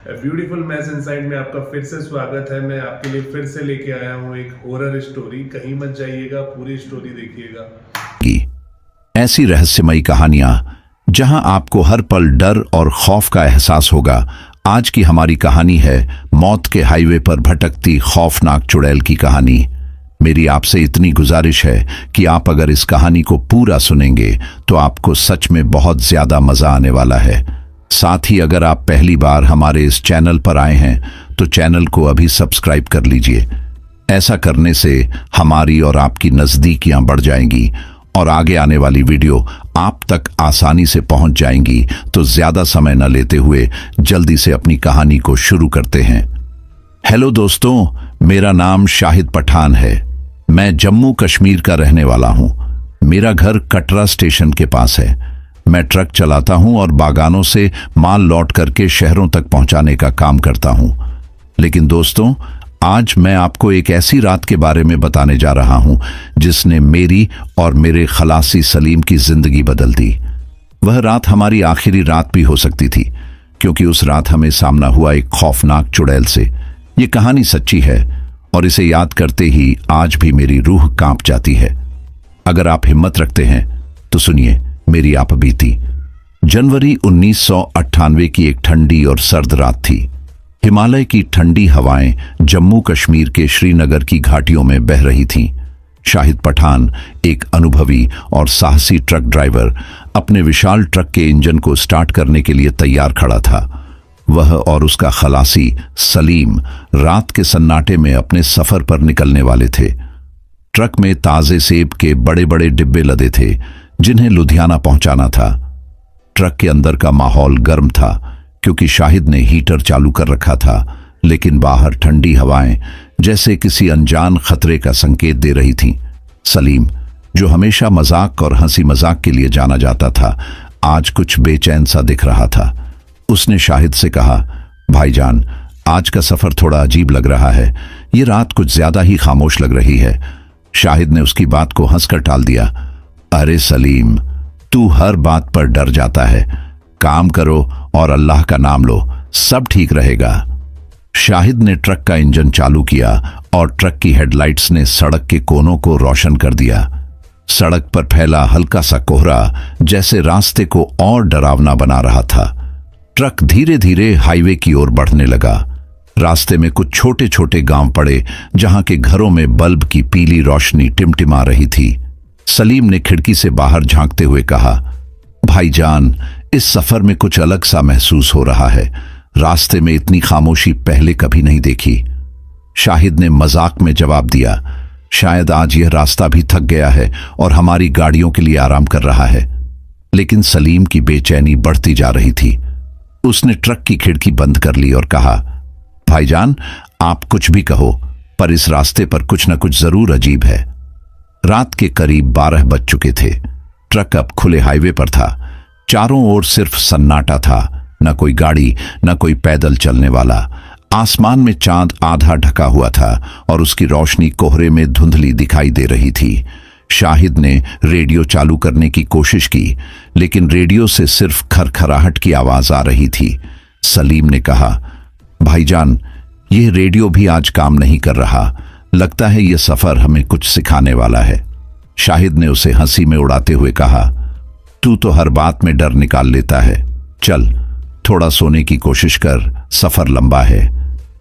Beautiful mess inside में आपका फिर से स्वागत है। मैं आपके लिए फिर से लेके आया हूँ एक हॉरर स्टोरी। कहीं मत जाइएगा, पूरी स्टोरी देखिएगा। ऐसी रहस्यमयी कहानियां जहां आपको हर पल डर और खौफ का एहसास होगा। आज की हमारी कहानी है मौत के हाईवे पर भटकती खौफनाक चुड़ैल की कहानी। मेरी आपसे इतनी गुजारिश है कि आप अगर इस कहानी को पूरा सुनेंगे तो आपको सच में बहुत ज्यादा मजा आने वाला है। साथ ही अगर आप पहली बार हमारे इस चैनल पर आए हैं तो चैनल को अभी सब्सक्राइब कर लीजिए। ऐसा करने से हमारी और आपकी नज़दीकियां बढ़ जाएंगी और आगे आने वाली वीडियो आप तक आसानी से पहुंच जाएंगी। तो ज्यादा समय न लेते हुए जल्दी से अपनी कहानी को शुरू करते हैं। हेलो दोस्तों, मेरा नाम शाहिद पठान है। मैं जम्मू कश्मीर का रहने वाला हूं। मेरा घर कटरा स्टेशन के पास है। मैं ट्रक चलाता हूं और बागानों से माल लौट करके शहरों तक पहुंचाने का काम करता हूं। लेकिन दोस्तों, आज मैं आपको एक ऐसी रात के बारे में बताने जा रहा हूं जिसने मेरी और मेरे खलासी सलीम की जिंदगी बदल दी। वह रात हमारी आखिरी रात भी हो सकती थी, क्योंकि उस रात हमें सामना हुआ एक खौफनाक चुड़ैल से। ये कहानी सच्ची है और इसे याद करते ही आज भी मेरी रूह कांप जाती है। अगर आप हिम्मत रखते हैं तो सुनिए मेरी आप बीती। जनवरी 1998 की एक ठंडी और सर्द रात थी। हिमालय की ठंडी हवाएं जम्मू कश्मीर के श्रीनगर की घाटियों में बह रही थीं। शाहिद पठान, एक अनुभवी और साहसी ट्रक ड्राइवर, अपने विशाल ट्रक के इंजन को स्टार्ट करने के लिए तैयार खड़ा था। वह और उसका खलासी सलीम रात के सन्नाटे में अपने सफर पर निकलने वाले थे। ट्रक में ताजे सेब के बड़े बड़े डिब्बे लदे थे जिन्हें लुधियाना पहुंचाना था। ट्रक के अंदर का माहौल गर्म था क्योंकि शाहिद ने हीटर चालू कर रखा था, लेकिन बाहर ठंडी हवाएं जैसे किसी अनजान खतरे का संकेत दे रही थीं। सलीम, जो हमेशा मजाक और हंसी मजाक के लिए जाना जाता था, आज कुछ बेचैन सा दिख रहा था। उसने शाहिद से कहा, भाईजान, आज का सफर थोड़ा अजीब लग रहा है। ये रात कुछ ज्यादा ही खामोश लग रही है। शाहिद ने उसकी बात को हंसकर टाल दिया। अरे सलीम, तू हर बात पर डर जाता है। काम करो और अल्लाह का नाम लो, सब ठीक रहेगा। शाहिद ने ट्रक का इंजन चालू किया और ट्रक की हेडलाइट्स ने सड़क के कोनों को रोशन कर दिया। सड़क पर फैला हल्का सा कोहरा जैसे रास्ते को और डरावना बना रहा था। ट्रक धीरे धीरे हाईवे की ओर बढ़ने लगा। रास्ते में कुछ छोटे छोटे गांव पड़े जहां के घरों में बल्ब की पीली रोशनी टिमटिमा रही थी। सलीम ने खिड़की से बाहर झांकते हुए कहा, भाईजान, इस सफर में कुछ अलग सा महसूस हो रहा है। रास्ते में इतनी खामोशी पहले कभी नहीं देखी। शाहिद ने मजाक में जवाब दिया, शायद आज यह रास्ता भी थक गया है और हमारी गाड़ियों के लिए आराम कर रहा है। लेकिन सलीम की बेचैनी बढ़ती जा रही थी। उसने ट्रक की खिड़की बंद कर ली और कहा, भाईजान, आप कुछ भी कहो, पर इस रास्ते पर कुछ न कुछ जरूर अजीब है। रात के करीब 12 बज चुके थे। ट्रक अब खुले हाईवे पर था। चारों ओर सिर्फ सन्नाटा था, न कोई गाड़ी, न कोई पैदल चलने वाला। आसमान में चांद आधा ढका हुआ था और उसकी रोशनी कोहरे में धुंधली दिखाई दे रही थी। शाहिद ने रेडियो चालू करने की कोशिश की, लेकिन रेडियो से सिर्फ खरखराहट की आवाज आ रही थी। सलीम ने कहा, भाईजान, यह रेडियो भी आज काम नहीं कर रहा। लगता है यह सफर हमें कुछ सिखाने वाला है। शाहिद ने उसे हंसी में उड़ाते हुए कहा, तू तो हर बात में डर निकाल लेता है। चल, थोड़ा सोने की कोशिश कर, सफर लंबा है।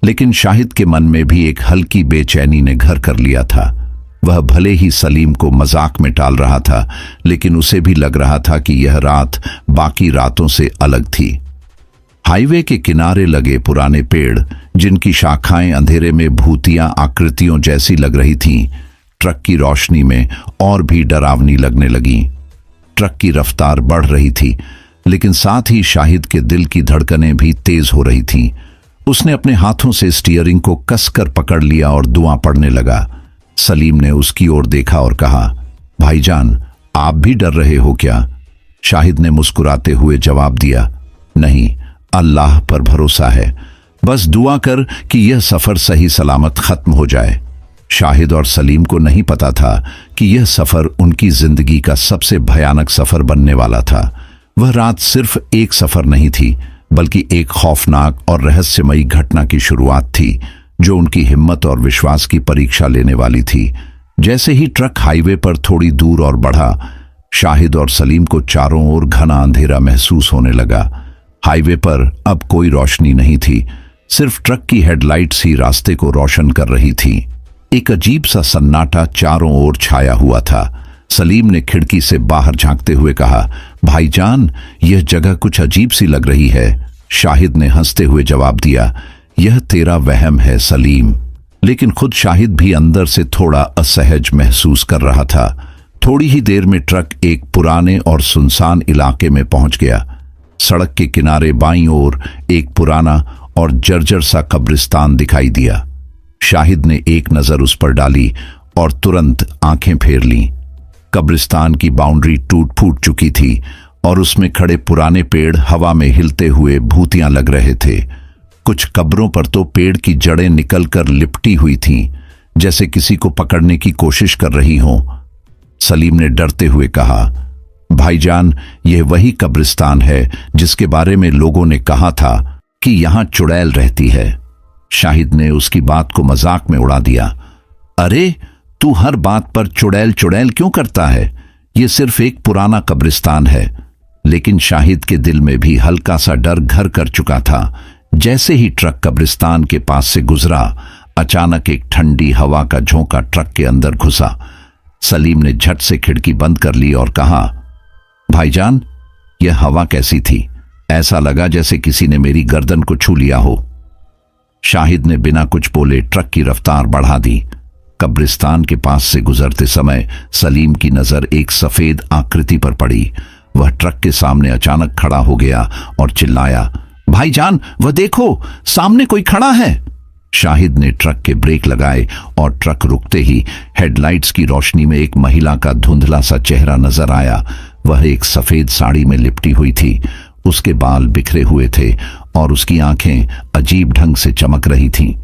लेकिन शाहिद के मन में भी एक हल्की बेचैनी ने घर कर लिया था। वह भले ही सलीम को मजाक में टाल रहा था, लेकिन उसे भी लग रहा था कि यह रात बाकी रातों से अलग थी। हाईवे के किनारे लगे पुराने पेड़, जिनकी शाखाएं अंधेरे में भूतियां आकृतियों जैसी लग रही थीं, ट्रक की रोशनी में और भी डरावनी लगने लगी। ट्रक की रफ्तार बढ़ रही थी, लेकिन साथ ही शाहिद के दिल की धड़कनें भी तेज हो रही थीं। उसने अपने हाथों से स्टीयरिंग को कसकर पकड़ लिया और धुआं पड़ने लगा। सलीम ने उसकी ओर देखा और कहा, भाईजान, आप भी डर रहे हो क्या? शाहिद ने मुस्कुराते हुए जवाब दिया, नहीं, अल्लाह पर भरोसा है। बस दुआ कर कि यह सफर सही सलामत खत्म हो जाए। शाहिद और सलीम को नहीं पता था कि यह सफर उनकी जिंदगी का सबसे भयानक सफर बनने वाला था। वह रात सिर्फ एक सफर नहीं थी, बल्कि एक खौफनाक और रहस्यमयी घटना की शुरुआत थी जो उनकी हिम्मत और विश्वास की परीक्षा लेने वाली थी। जैसे ही ट्रक हाईवे पर थोड़ी दूर और बढ़ा, शाहिद और सलीम को चारों ओर घना अंधेरा महसूस होने लगा। हाईवे पर अब कोई रोशनी नहीं थी, सिर्फ ट्रक की हेडलाइट्स ही रास्ते को रोशन कर रही थी। एक अजीब सा सन्नाटा चारों ओर छाया हुआ था। सलीम ने खिड़की से बाहर झांकते हुए कहा, भाईजान, यह जगह कुछ अजीब सी लग रही है। शाहिद ने हंसते हुए जवाब दिया, यह तेरा वहम है सलीम। लेकिन खुद शाहिद भी अंदर से थोड़ा असहज महसूस कर रहा था। थोड़ी ही देर में ट्रक एक पुराने और सुनसान इलाके में पहुंच गया। सड़क के किनारे बाईं ओर एक पुराना और जर्जर सा कब्रिस्तान दिखाई दिया। शाहिद ने एक नजर उस पर डाली और तुरंत आंखें फेर लीं। कब्रिस्तान की बाउंड्री टूट फूट चुकी थी और उसमें खड़े पुराने पेड़ हवा में हिलते हुए भूतियां लग रहे थे। कुछ कब्रों पर तो पेड़ की जड़ें निकलकर लिपटी हुई थीं, जैसे किसी को पकड़ने की कोशिश कर रही हों। सलीम ने डरते हुए कहा, भाईजान, यह वही कब्रिस्तान है जिसके बारे में लोगों ने कहा था कि यहां चुड़ैल रहती है। शाहिद ने उसकी बात को मजाक में उड़ा दिया। अरे, तू हर बात पर चुड़ैल चुड़ैल क्यों करता है? यह सिर्फ एक पुराना कब्रिस्तान है। लेकिन शाहिद के दिल में भी हल्का सा डर घर कर चुका था। जैसे ही ट्रक कब्रिस्तान के पास से गुजरा, अचानक एक ठंडी हवा का झोंका ट्रक के अंदर घुसा। सलीम ने झट से खिड़की बंद कर ली और कहा, भाईजान, यह हवा कैसी थी? ऐसा लगा जैसे किसी ने मेरी गर्दन को छू लिया हो। शाहिद ने बिना कुछ बोले ट्रक की रफ्तार बढ़ा दी। कब्रिस्तान के पास से गुजरते समय सलीम की नजर एक सफेद आकृति पर पड़ी। वह ट्रक के सामने अचानक खड़ा हो गया और चिल्लाया, भाईजान, वह देखो, सामने कोई खड़ा है। शाहिद ने ट्रक के ब्रेक लगाए और ट्रक रुकते ही हेडलाइट्स की रोशनी में एक महिला का धुंधला सा चेहरा नजर आया। वह एक सफेद साड़ी में लिपटी हुई थी। उसके बाल बिखरे हुए थे और उसकी आंखें अजीब ढंग से चमक रही थीं।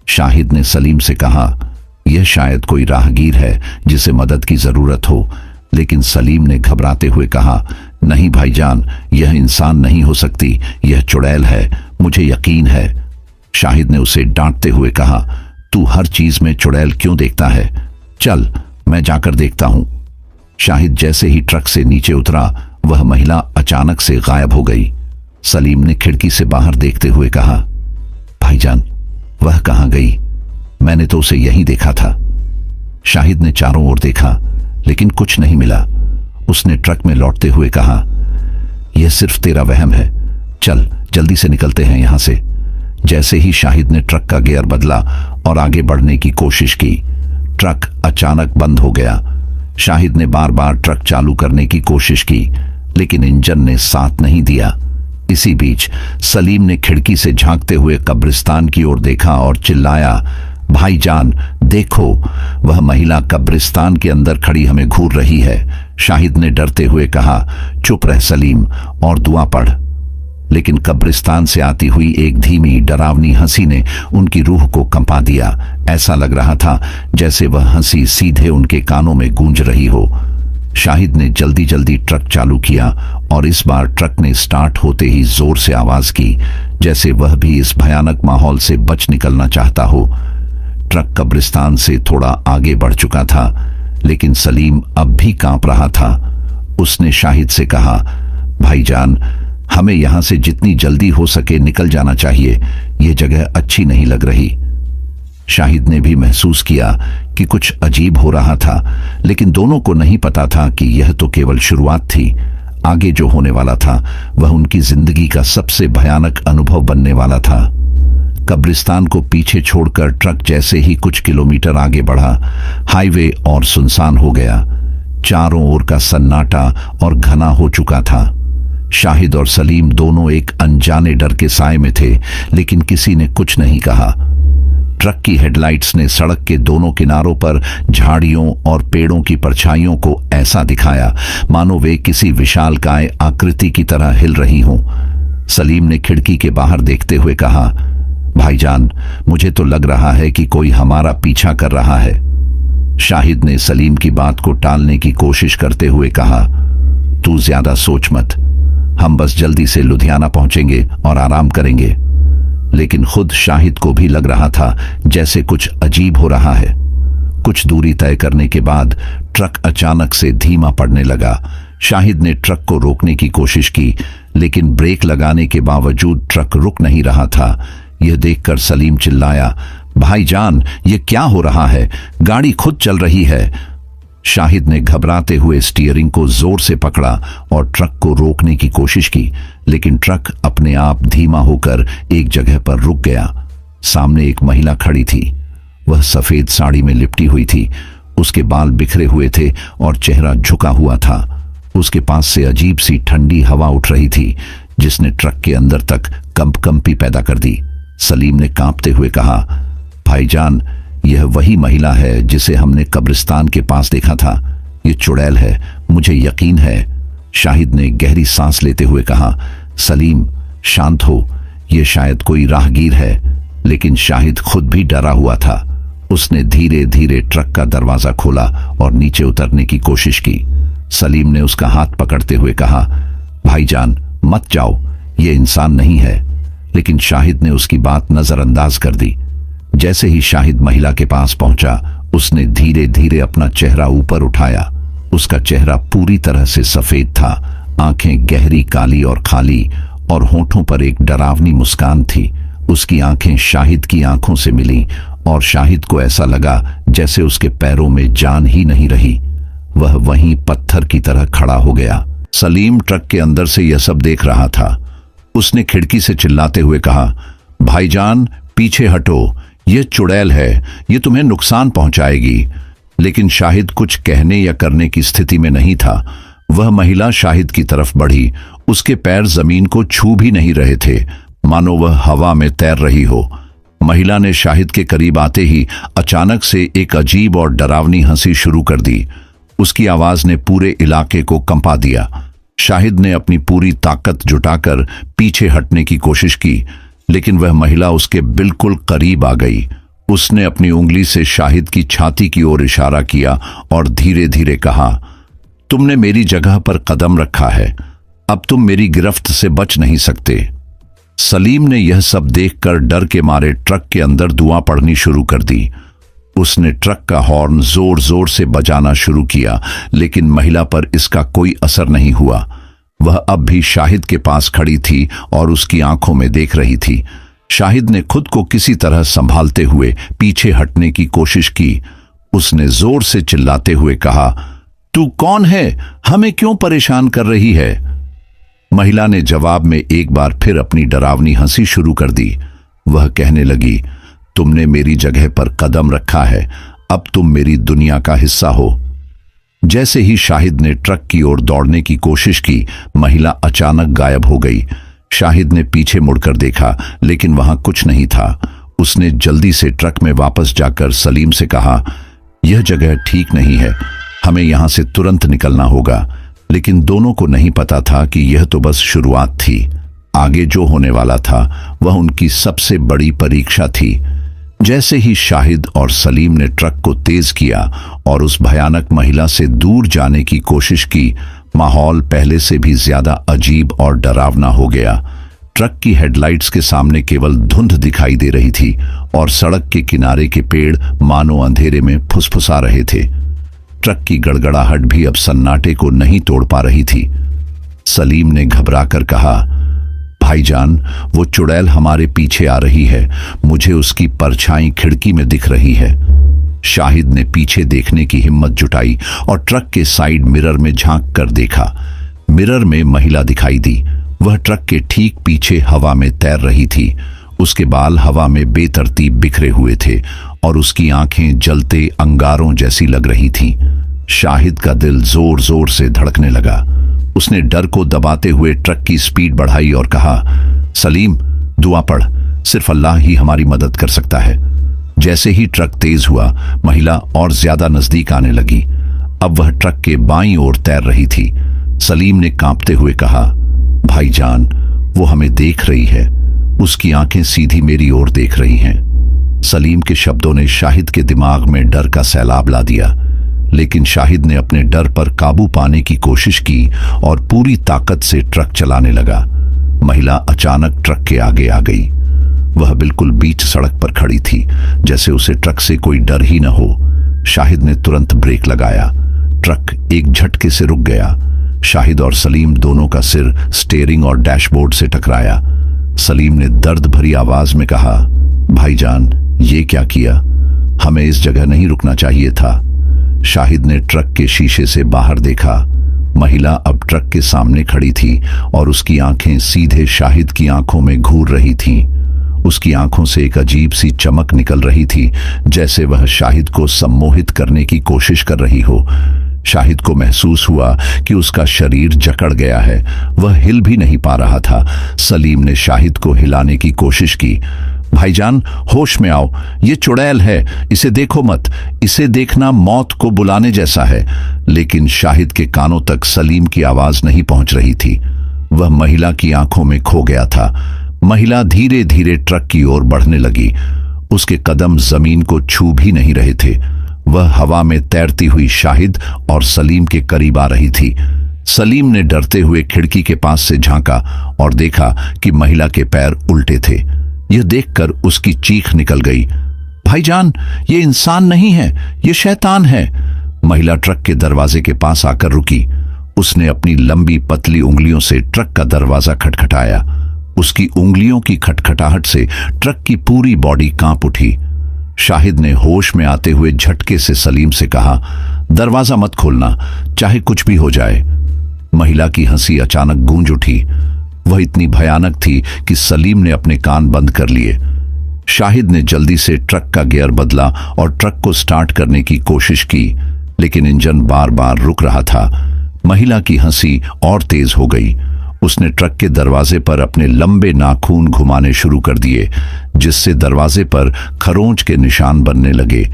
शाहिद ने सलीम से कहा, यह शायद कोई राहगीर है जिसे मदद की जरूरत हो। लेकिन सलीम ने घबराते हुए कहा, नहीं भाईजान, यह इंसान नहीं हो सकती, यह चुड़ैल है, मुझे यकीन है। शाहिद ने उसे डांटते हुए कहा, तू हर चीज में चुड़ैल क्यों देखता है? चल, मैं जाकर देखता हूं। शाहिद जैसे ही ट्रक से नीचे उतरा, वह महिला अचानक से गायब हो गई। सलीम ने खिड़की से बाहर देखते हुए कहा, भाईजान, वह कहां गई? मैंने तो उसे यहीं देखा था। शाहिद ने चारों ओर देखा, लेकिन कुछ नहीं मिला। उसने ट्रक में लौटते हुए कहा, यह सिर्फ तेरा वहम है, चल जल्दी से निकलते हैं यहां से। जैसे ही शाहिद ने ट्रक का गियर बदला और आगे बढ़ने की कोशिश की, ट्रक अचानक बंद हो गया। शाहिद ने बार बार ट्रक चालू करने की कोशिश की, लेकिन इंजन ने साथ नहीं दिया। इसी बीच सलीम ने खिड़की से झांकते हुए कब्रिस्तान की ओर देखा और चिल्लाया, भाईजान, देखो, वह महिला कब्रिस्तान के अंदर खड़ी हमें घूर रही है। शाहिद ने डरते हुए कहा, चुप रह सलीम और दुआ पढ़। लेकिन कब्रिस्तान से आती हुई एक धीमी डरावनी हंसी ने उनकी रूह को कंपा दिया। ऐसा लग रहा था जैसे वह हंसी सीधे उनके कानों में गूंज रही हो। शाहिद ने जल्दी जल्दी ट्रक चालू किया और इस बार ट्रक ने स्टार्ट होते ही जोर से आवाज की, जैसे वह भी इस भयानक माहौल से बच निकलना चाहता हो। ट्रक कब्रिस्तान से थोड़ा आगे बढ़ चुका था, लेकिन सलीम अब भी कांप रहा था। उसने शाहिद से कहा, भाईजान, हमें यहां से जितनी जल्दी हो सके निकल जाना चाहिए, यह जगह अच्छी नहीं लग रही। शाहिद ने भी महसूस किया कि कुछ अजीब हो रहा था, लेकिन दोनों को नहीं पता था कि यह तो केवल शुरुआत थी। आगे जो होने वाला था वह उनकी जिंदगी का सबसे भयानक अनुभव बनने वाला था। कब्रिस्तान को पीछे छोड़कर ट्रक जैसे ही कुछ किलोमीटर आगे बढ़ा, हाईवे और सुनसान हो गया। चारों ओर का सन्नाटा और घना हो चुका था। शाहिद और सलीम दोनों एक अनजाने डर के साए में थे, लेकिन किसी ने कुछ नहीं कहा। ट्रक की हेडलाइट्स ने सड़क के दोनों किनारों पर झाड़ियों और पेड़ों की परछाइयों को ऐसा दिखाया मानो वे किसी विशालकाय आकृति की तरह हिल रही हों। सलीम ने खिड़की के बाहर देखते हुए कहा, भाईजान, मुझे तो लग रहा है कि कोई हमारा पीछा कर रहा है। शाहिद ने सलीम की बात को टालने की कोशिश करते हुए कहा, तू ज्यादा सोच मत, हम बस जल्दी से लुधियाना पहुंचेंगे और आराम करेंगे। लेकिन खुद शाहिद को भी लग रहा था जैसे कुछ अजीब हो रहा है। कुछ दूरी तय करने के बाद ट्रक अचानक से धीमा पड़ने लगा। शाहिद ने ट्रक को रोकने की कोशिश की, लेकिन ब्रेक लगाने के बावजूद ट्रक रुक नहीं रहा था। यह देखकर सलीम चिल्लाया, भाईजान, ये क्या हो रहा है? गाड़ी खुद चल रही है। शाहिद ने घबराते हुए स्टीयरिंग को जोर से पकड़ा और ट्रक को रोकने की कोशिश की, लेकिन ट्रक अपने आप धीमा होकर एक जगह पर रुक गया। सामने एक महिला खड़ी थी। वह सफेद साड़ी में लिपटी हुई थी। उसके बाल बिखरे हुए थे और चेहरा झुका हुआ था। उसके पास से अजीब सी ठंडी हवा उठ रही थी, जिसने ट्रक के अंदर तक कंपकंपी पैदा कर दी। सलीम ने कांपते हुए कहा, भाईजान, यह वही महिला है जिसे हमने कब्रिस्तान के पास देखा था। ये चुड़ैल है, मुझे यकीन है। शाहिद ने गहरी सांस लेते हुए कहा, सलीम, शांत हो, यह शायद कोई राहगीर है। लेकिन शाहिद खुद भी डरा हुआ था। उसने धीरे धीरे ट्रक का दरवाजा खोला और नीचे उतरने की कोशिश की। सलीम ने उसका हाथ पकड़ते हुए कहा, भाईजान, मत जाओ, यह इंसान नहीं है। लेकिन शाहिद ने उसकी बात नजरअंदाज कर दी। जैसे ही शाहिद महिला के पास पहुंचा, उसने धीरे धीरे अपना चेहरा ऊपर उठाया। उसका चेहरा पूरी तरह से सफेद था, आंखें गहरी काली और खाली, और होठों पर एक डरावनी मुस्कान थी। उसकी आंखें शाहिद की आंखों से मिलीं और शाहिद को ऐसा लगा जैसे उसके पैरों में जान ही नहीं रही। वह वहीं पत्थर की तरह खड़ा हो गया। सलीम ट्रक के अंदर से यह सब देख रहा था। उसने खिड़की से चिल्लाते हुए कहा, भाईजान, पीछे हटो, यह चुड़ैल है, यह तुम्हें नुकसान पहुंचाएगी। लेकिन शाहिद कुछ कहने या करने की स्थिति में नहीं था। वह महिला शाहिद की तरफ बढ़ी। उसके पैर जमीन को छू भी नहीं रहे थे, मानो वह हवा में तैर रही हो। महिला ने शाहिद के करीब आते ही अचानक से एक अजीब और डरावनी हंसी शुरू कर दी। उसकी आवाज ने पूरे इलाके को कंपा दिया। शाहिद ने अपनी पूरी ताकत जुटाकर पीछे हटने की कोशिश की, लेकिन वह महिला उसके बिल्कुल करीब आ गई। उसने अपनी उंगली से शाहिद की छाती की ओर इशारा किया और धीरे धीरे कहा, तुमने मेरी जगह पर कदम रखा है, अब तुम मेरी गिरफ्त से बच नहीं सकते। सलीम ने यह सब देखकर डर के मारे ट्रक के अंदर धुआं पड़नी शुरू कर दी। उसने ट्रक का हॉर्न जोर जोर से बजाना शुरू किया, लेकिन महिला पर इसका कोई असर नहीं हुआ। वह अब भी शाहिद के पास खड़ी थी और उसकी आंखों में देख रही थी। शाहिद ने खुद को किसी तरह संभालते हुए पीछे हटने की कोशिश की। उसने जोर से चिल्लाते हुए कहा, तू कौन है? हमें क्यों परेशान कर रही है? महिला ने जवाब में एक बार फिर अपनी डरावनी हंसी शुरू कर दी। वह कहने लगी, तुमने मेरी जगह पर कदम रखा है, अब तुम मेरी दुनिया का हिस्सा हो। जैसे ही शाहिद ने ट्रक की ओर दौड़ने की कोशिश की, महिला अचानक गायब हो गई। शाहिद ने पीछे मुड़कर देखा, लेकिन वहां कुछ नहीं था। उसने जल्दी से ट्रक में वापस जाकर सलीम से कहा, यह जगह ठीक नहीं है, हमें यहां से तुरंत निकलना होगा। लेकिन दोनों को नहीं पता था कि यह तो बस शुरुआत थी। आगे जो होने वाला था वह उनकी सबसे बड़ी परीक्षा थी। जैसे ही शाहिद और सलीम ने ट्रक को तेज किया और उस भयानक महिला से दूर जाने की कोशिश की, माहौल पहले से भी ज्यादा अजीब और डरावना हो गया। ट्रक की हेडलाइट्स के सामने केवल धुंध दिखाई दे रही थी और सड़क के किनारे के पेड़ मानो अंधेरे में फुसफुसा रहे थे। ट्रक की गड़गड़ाहट भी अब सन्नाटे को नहीं तोड़ पा रही थी। सलीम ने घबराकर कहा, भाईजान, वो चुड़ैल हमारे पीछे आ रही है, मुझे उसकी परछाई खिड़की में दिख रही है। शाहिद ने पीछे देखने की हिम्मत जुटाई और ट्रक के साइड मिरर में झांक कर देखा। मिरर में महिला दिखाई दी। वह ट्रक के ठीक पीछे हवा में तैर रही थी। उसके बाल हवा में बेतरतीब बिखरे हुए थे और उसकी आंखें जलते अंगारों जैसी लग रही थीं। शाहिद का दिल जोर जोर से धड़कने लगा। उसने डर को दबाते हुए ट्रक की स्पीड बढ़ाई और कहा, सलीम, दुआ पढ़, सिर्फ अल्लाह ही हमारी मदद कर सकता है। जैसे ही ट्रक तेज हुआ, महिला और ज्यादा नजदीक आने लगी। अब वह ट्रक के बाईं ओर तैर रही थी। सलीम ने कांपते हुए कहा, भाईजान, वो हमें देख रही है, उसकी आंखें सीधी मेरी ओर देख रही हैं। सलीम के शब्दों ने शाहिद के दिमाग में डर का सैलाब ला दिया। लेकिन शाहिद ने अपने डर पर काबू पाने की कोशिश की और पूरी ताकत से ट्रक चलाने लगा। महिला अचानक ट्रक के आगे आ गई। वह बिल्कुल बीच सड़क पर खड़ी थी, जैसे उसे ट्रक से कोई डर ही न हो। शाहिद ने तुरंत ब्रेक लगाया। ट्रक एक झटके से रुक गया। शाहिद और सलीम दोनों का सिर स्टीयरिंग और डैशबोर्ड से टकराया। सलीम ने दर्द भरी आवाज में कहा, भाईजान, ये क्या किया? हमें इस जगह नहीं रुकना चाहिए था। शाहिद ने ट्रक के शीशे से बाहर देखा। महिला अब ट्रक के सामने खड़ी थी और उसकी आंखें सीधे शाहिद की आंखों में घूर रही थीं। उसकी आंखों से एक अजीब सी चमक निकल रही थी, जैसे वह शाहिद को सम्मोहित करने की कोशिश कर रही हो। शाहिद को महसूस हुआ कि उसका शरीर जकड़ गया है। वह हिल भी नहीं पा रहा था। सलीम ने शाहिद को हिलाने की कोशिश की। भाईजान, होश में आओ, ये चुड़ैल है, इसे देखो मत, इसे देखना मौत को बुलाने जैसा है। लेकिन शाहिद के कानों तक सलीम की आवाज नहीं पहुंच रही थी। वह महिला की आंखों में खो गया था। महिला धीरे धीरे ट्रक की ओर बढ़ने लगी। उसके कदम जमीन को छू भी नहीं रहे थे। वह हवा में तैरती हुई शाहिद और सलीम के करीब आ रही थी। सलीम ने डरते हुए खिड़की के पास से झांका और देखा कि महिला के पैर उल्टे थे। यह देखकर उसकी चीख निकल गई, भाईजान, ये इंसान नहीं है, ये शैतान है। महिला ट्रक के दरवाजे के पास आकर रुकी। उसने अपनी लंबी पतली उंगलियों से ट्रक का दरवाजा खटखटाया। उसकी उंगलियों की खटखटाहट से ट्रक की पूरी बॉडी कांप उठी। शाहिद ने होश में आते हुए झटके से सलीम से कहा, दरवाजा मत खोलना, चाहे कुछ भी हो जाए। महिला की हंसी अचानक गूंज उठी। वह इतनी भयानक थी कि सलीम ने अपने कान बंद कर लिए। शाहिद ने जल्दी से ट्रक का गियर बदला और ट्रक को स्टार्ट करने की कोशिश की, लेकिन इंजन बार बार रुक रहा था। महिला की हंसी और तेज हो गई। उसने ट्रक के दरवाजे पर अपने लंबे नाखून घुमाने शुरू कर दिए, जिससे दरवाजे पर खरोंच के निशान बनने लगे।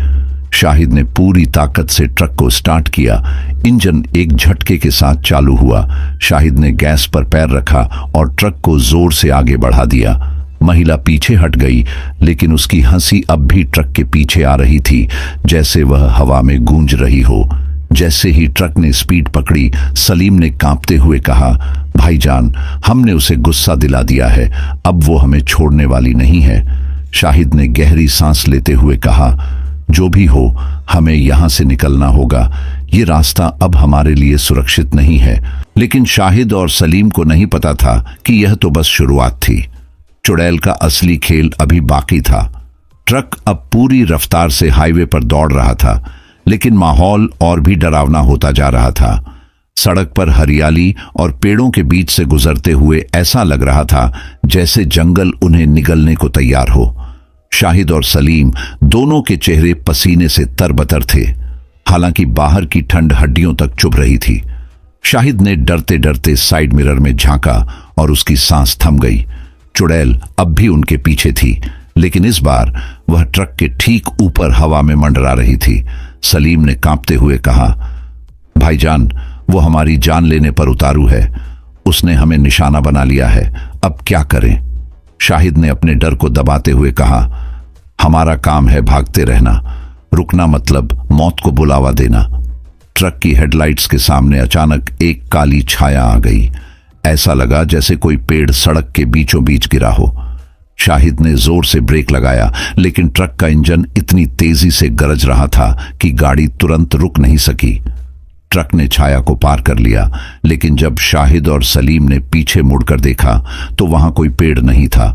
शाहिद ने पूरी ताकत से ट्रक को स्टार्ट किया। इंजन एक झटके के साथ चालू हुआ। शाहिद ने गैस पर पैर रखा और ट्रक को जोर से आगे बढ़ा दिया। महिला पीछे हट गई, लेकिन उसकी हंसी अब भी ट्रक के पीछे आ रही थी, जैसे वह हवा में गूंज रही हो। जैसे ही ट्रक ने स्पीड पकड़ी, सलीम ने कांपते हुए कहा, भाईजान, हमने उसे गुस्सा दिला दिया है, अब वो हमें छोड़ने वाली नहीं है। शाहिद ने गहरी सांस लेते हुए कहा, जो भी हो, हमें यहां से निकलना होगा। ये रास्ता अब हमारे लिए सुरक्षित नहीं है। लेकिन शाहिद और सलीम को नहीं पता था कि यह तो बस शुरुआत थी। चुड़ैल का असली खेल अभी बाकी था। ट्रक अब पूरी रफ्तार से हाईवे पर दौड़ रहा था, लेकिन माहौल और भी डरावना होता जा रहा था। सड़क पर हरियाली और पेड़ों के बीच से गुजरते हुए ऐसा लग रहा था जैसे जंगल उन्हें निगलने को तैयार हो। शाहिद और सलीम दोनों के चेहरे पसीने से तरबतर थे, हालांकि बाहर की ठंड हड्डियों तक चुभ रही थी। शाहिद ने डरते डरते साइड मिरर में झांका और उसकी सांस थम गई। चुड़ैल अब भी उनके पीछे थी, लेकिन इस बार वह ट्रक के ठीक ऊपर हवा में मंडरा रही थी। सलीम ने कांपते हुए कहा, भाईजान, वो हमारी जान लेने पर उतारू है। उसने हमें निशाना बना लिया है, अब क्या करें? शाहिद ने अपने डर को दबाते हुए कहा, हमारा काम है भागते रहना, रुकना मतलब मौत को बुलावा देना। ट्रक की हेडलाइट्स के सामने अचानक एक काली छाया आ गई। ऐसा लगा जैसे कोई पेड़ सड़क के बीचों बीच गिरा हो। शाहिद ने जोर से ब्रेक लगाया, लेकिन ट्रक का इंजन इतनी तेजी से गरज रहा था कि गाड़ी तुरंत रुक नहीं सकी। ट्रक ने छाया को पार कर लिया, लेकिन जब शाहिद और सलीम ने पीछे मुड़कर देखा तो वहां कोई पेड़ नहीं था।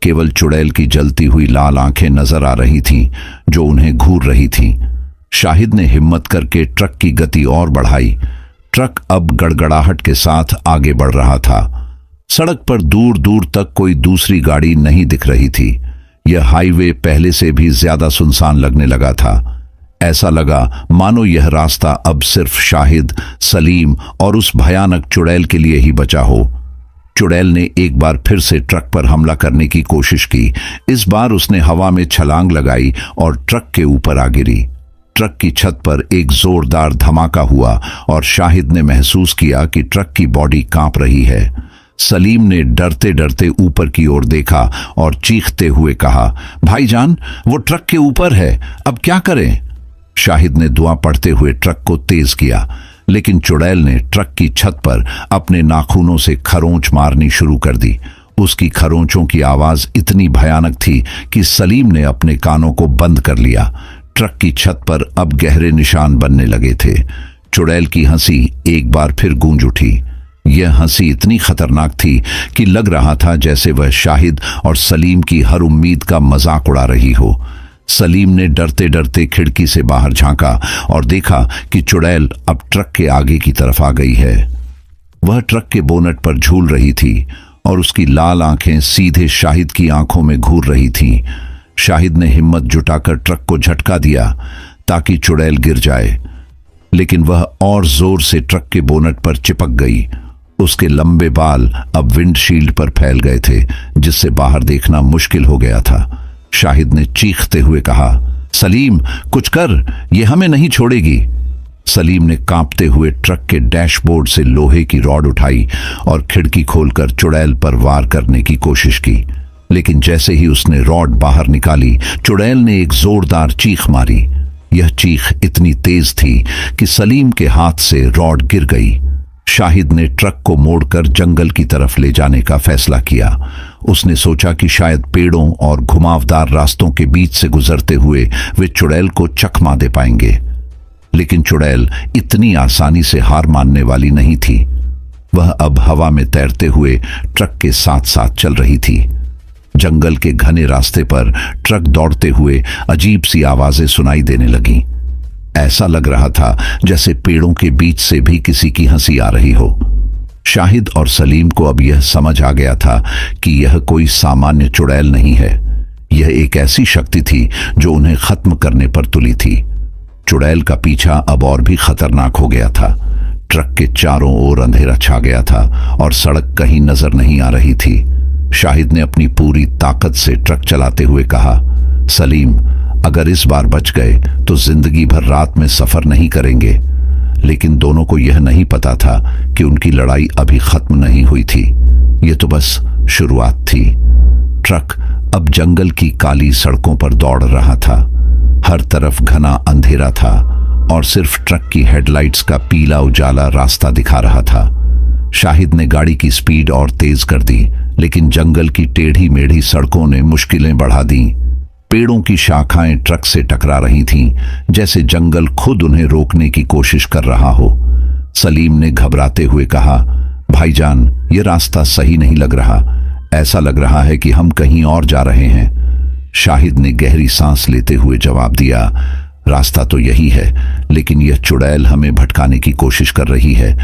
केवल चुड़ैल की जलती हुई लाल आंखें नजर आ रही थीं, जो उन्हें घूर रही थीं। शाहिद ने हिम्मत करके ट्रक की गति और बढ़ाई। ट्रक अब गड़गड़ाहट के साथ आगे बढ़ रहा था। सड़क पर दूर दूर तक कोई दूसरी गाड़ी नहीं दिख रही थी। यह हाईवे पहले से भी ज्यादा सुनसान लगने लगा था। ऐसा लगा मानो यह रास्ता अब सिर्फ शाहिद, सलीम और उस भयानक चुड़ैल के लिए ही बचा हो। चुड़ैल ने एक बार फिर से ट्रक पर हमला करने की कोशिश की। इस बार उसने हवा में छलांग लगाई और ट्रक के ऊपर आ गिरी। ट्रक की छत पर एक जोरदार धमाका हुआ और शाहिद ने महसूस किया कि ट्रक की बॉडी कांप रही है। सलीम ने डरते डरते ऊपर की ओर देखा और चीखते हुए कहा, भाईजान, वो ट्रक के ऊपर है, अब क्या करें? शाहिद ने दुआ पढ़ते हुए ट्रक को तेज किया, लेकिन चुड़ैल ने ट्रक की छत पर अपने नाखूनों से खरोंच मारनी शुरू कर दी। उसकी खरोंचों की आवाज इतनी भयानक थी कि सलीम ने अपने कानों को बंद कर लिया। ट्रक की छत पर अब गहरे निशान बनने लगे थे। चुड़ैल की हंसी एक बार फिर गूंज उठी। यह हंसी इतनी खतरनाक थी कि लग रहा था जैसे वह शाहिद और सलीम की हर उम्मीद का मजाक उड़ा रही हो। सलीम ने डरते डरते खिड़की से बाहर झांका और देखा कि चुड़ैल अब ट्रक के आगे की तरफ आ गई है। वह ट्रक के बोनट पर झूल रही थी और उसकी लाल आंखें सीधे शाहिद की आंखों में घूर रही थीं। शाहिद ने हिम्मत जुटाकर ट्रक को झटका दिया ताकि चुड़ैल गिर जाए, लेकिन वह और जोर से ट्रक के बोनट पर चिपक गई। उसके लंबे बाल अब विंडशील्ड पर फैल गए थे, जिससे बाहर देखना मुश्किल हो गया था। शाहिद ने चीखते हुए कहा, सलीम कुछ कर, यह हमें नहीं छोड़ेगी। सलीम ने कांपते हुए ट्रक के डैशबोर्ड से लोहे की रॉड उठाई और खिड़की खोलकर चुड़ैल पर वार करने की कोशिश की, लेकिन जैसे ही उसने रॉड बाहर निकाली, चुड़ैल ने एक जोरदार चीख मारी। यह चीख इतनी तेज थी कि सलीम के हाथ से रॉड गिर गई। शाहिद ने ट्रक को मोड़कर जंगल की तरफ ले जाने का फैसला किया। उसने सोचा कि शायद पेड़ों और घुमावदार रास्तों के बीच से गुजरते हुए वे चुड़ैल को चकमा दे पाएंगे, लेकिन चुड़ैल इतनी आसानी से हार मानने वाली नहीं थी। वह अब हवा में तैरते हुए ट्रक के साथ साथ चल रही थी। जंगल के घने रास्ते पर ट्रक दौड़ते हुए अजीब सी आवाजें सुनाई देने लगीं। ऐसा लग रहा था जैसे पेड़ों के बीच से भी किसी की हंसी आ रही हो। शाहिद और सलीम को अब यह समझ आ गया था कि यह कोई सामान्य चुड़ैल नहीं है। यह एक ऐसी शक्ति थी जो उन्हें खत्म करने पर तुली थी। चुड़ैल का पीछा अब और भी खतरनाक हो गया था। ट्रक के चारों ओर अंधेरा छा गया था और सड़क कहीं नजर नहीं आ रही थी। शाहिद ने अपनी पूरी ताकत से ट्रक चलाते हुए कहा, सलीम अगर इस बार बच गए तो जिंदगी भर रात में सफर नहीं करेंगे। लेकिन दोनों को यह नहीं पता था कि उनकी लड़ाई अभी खत्म नहीं हुई थी। यह तो बस शुरुआत थी। ट्रक अब जंगल की काली सड़कों पर दौड़ रहा था। हर तरफ घना अंधेरा था और सिर्फ ट्रक की हेडलाइट्स का पीला उजाला रास्ता दिखा रहा था। शाहिद ने गाड़ी की स्पीड और तेज कर दी, लेकिन जंगल की टेढ़ी मेढ़ी सड़कों ने मुश्किलें बढ़ा दी। पेड़ों की शाखाएं ट्रक से टकरा रही थीं, जैसे जंगल खुद उन्हें रोकने की कोशिश कर रहा हो। सलीम ने घबराते हुए कहा, भाईजान यह रास्ता सही नहीं लग रहा। ऐसा लग रहा है कि हम कहीं और जा रहे हैं। शाहिद ने गहरी सांस लेते हुए जवाब दिया, रास्ता तो यही है, लेकिन यह चुड़ैल हमें भटकाने की कोशिश कर रही है।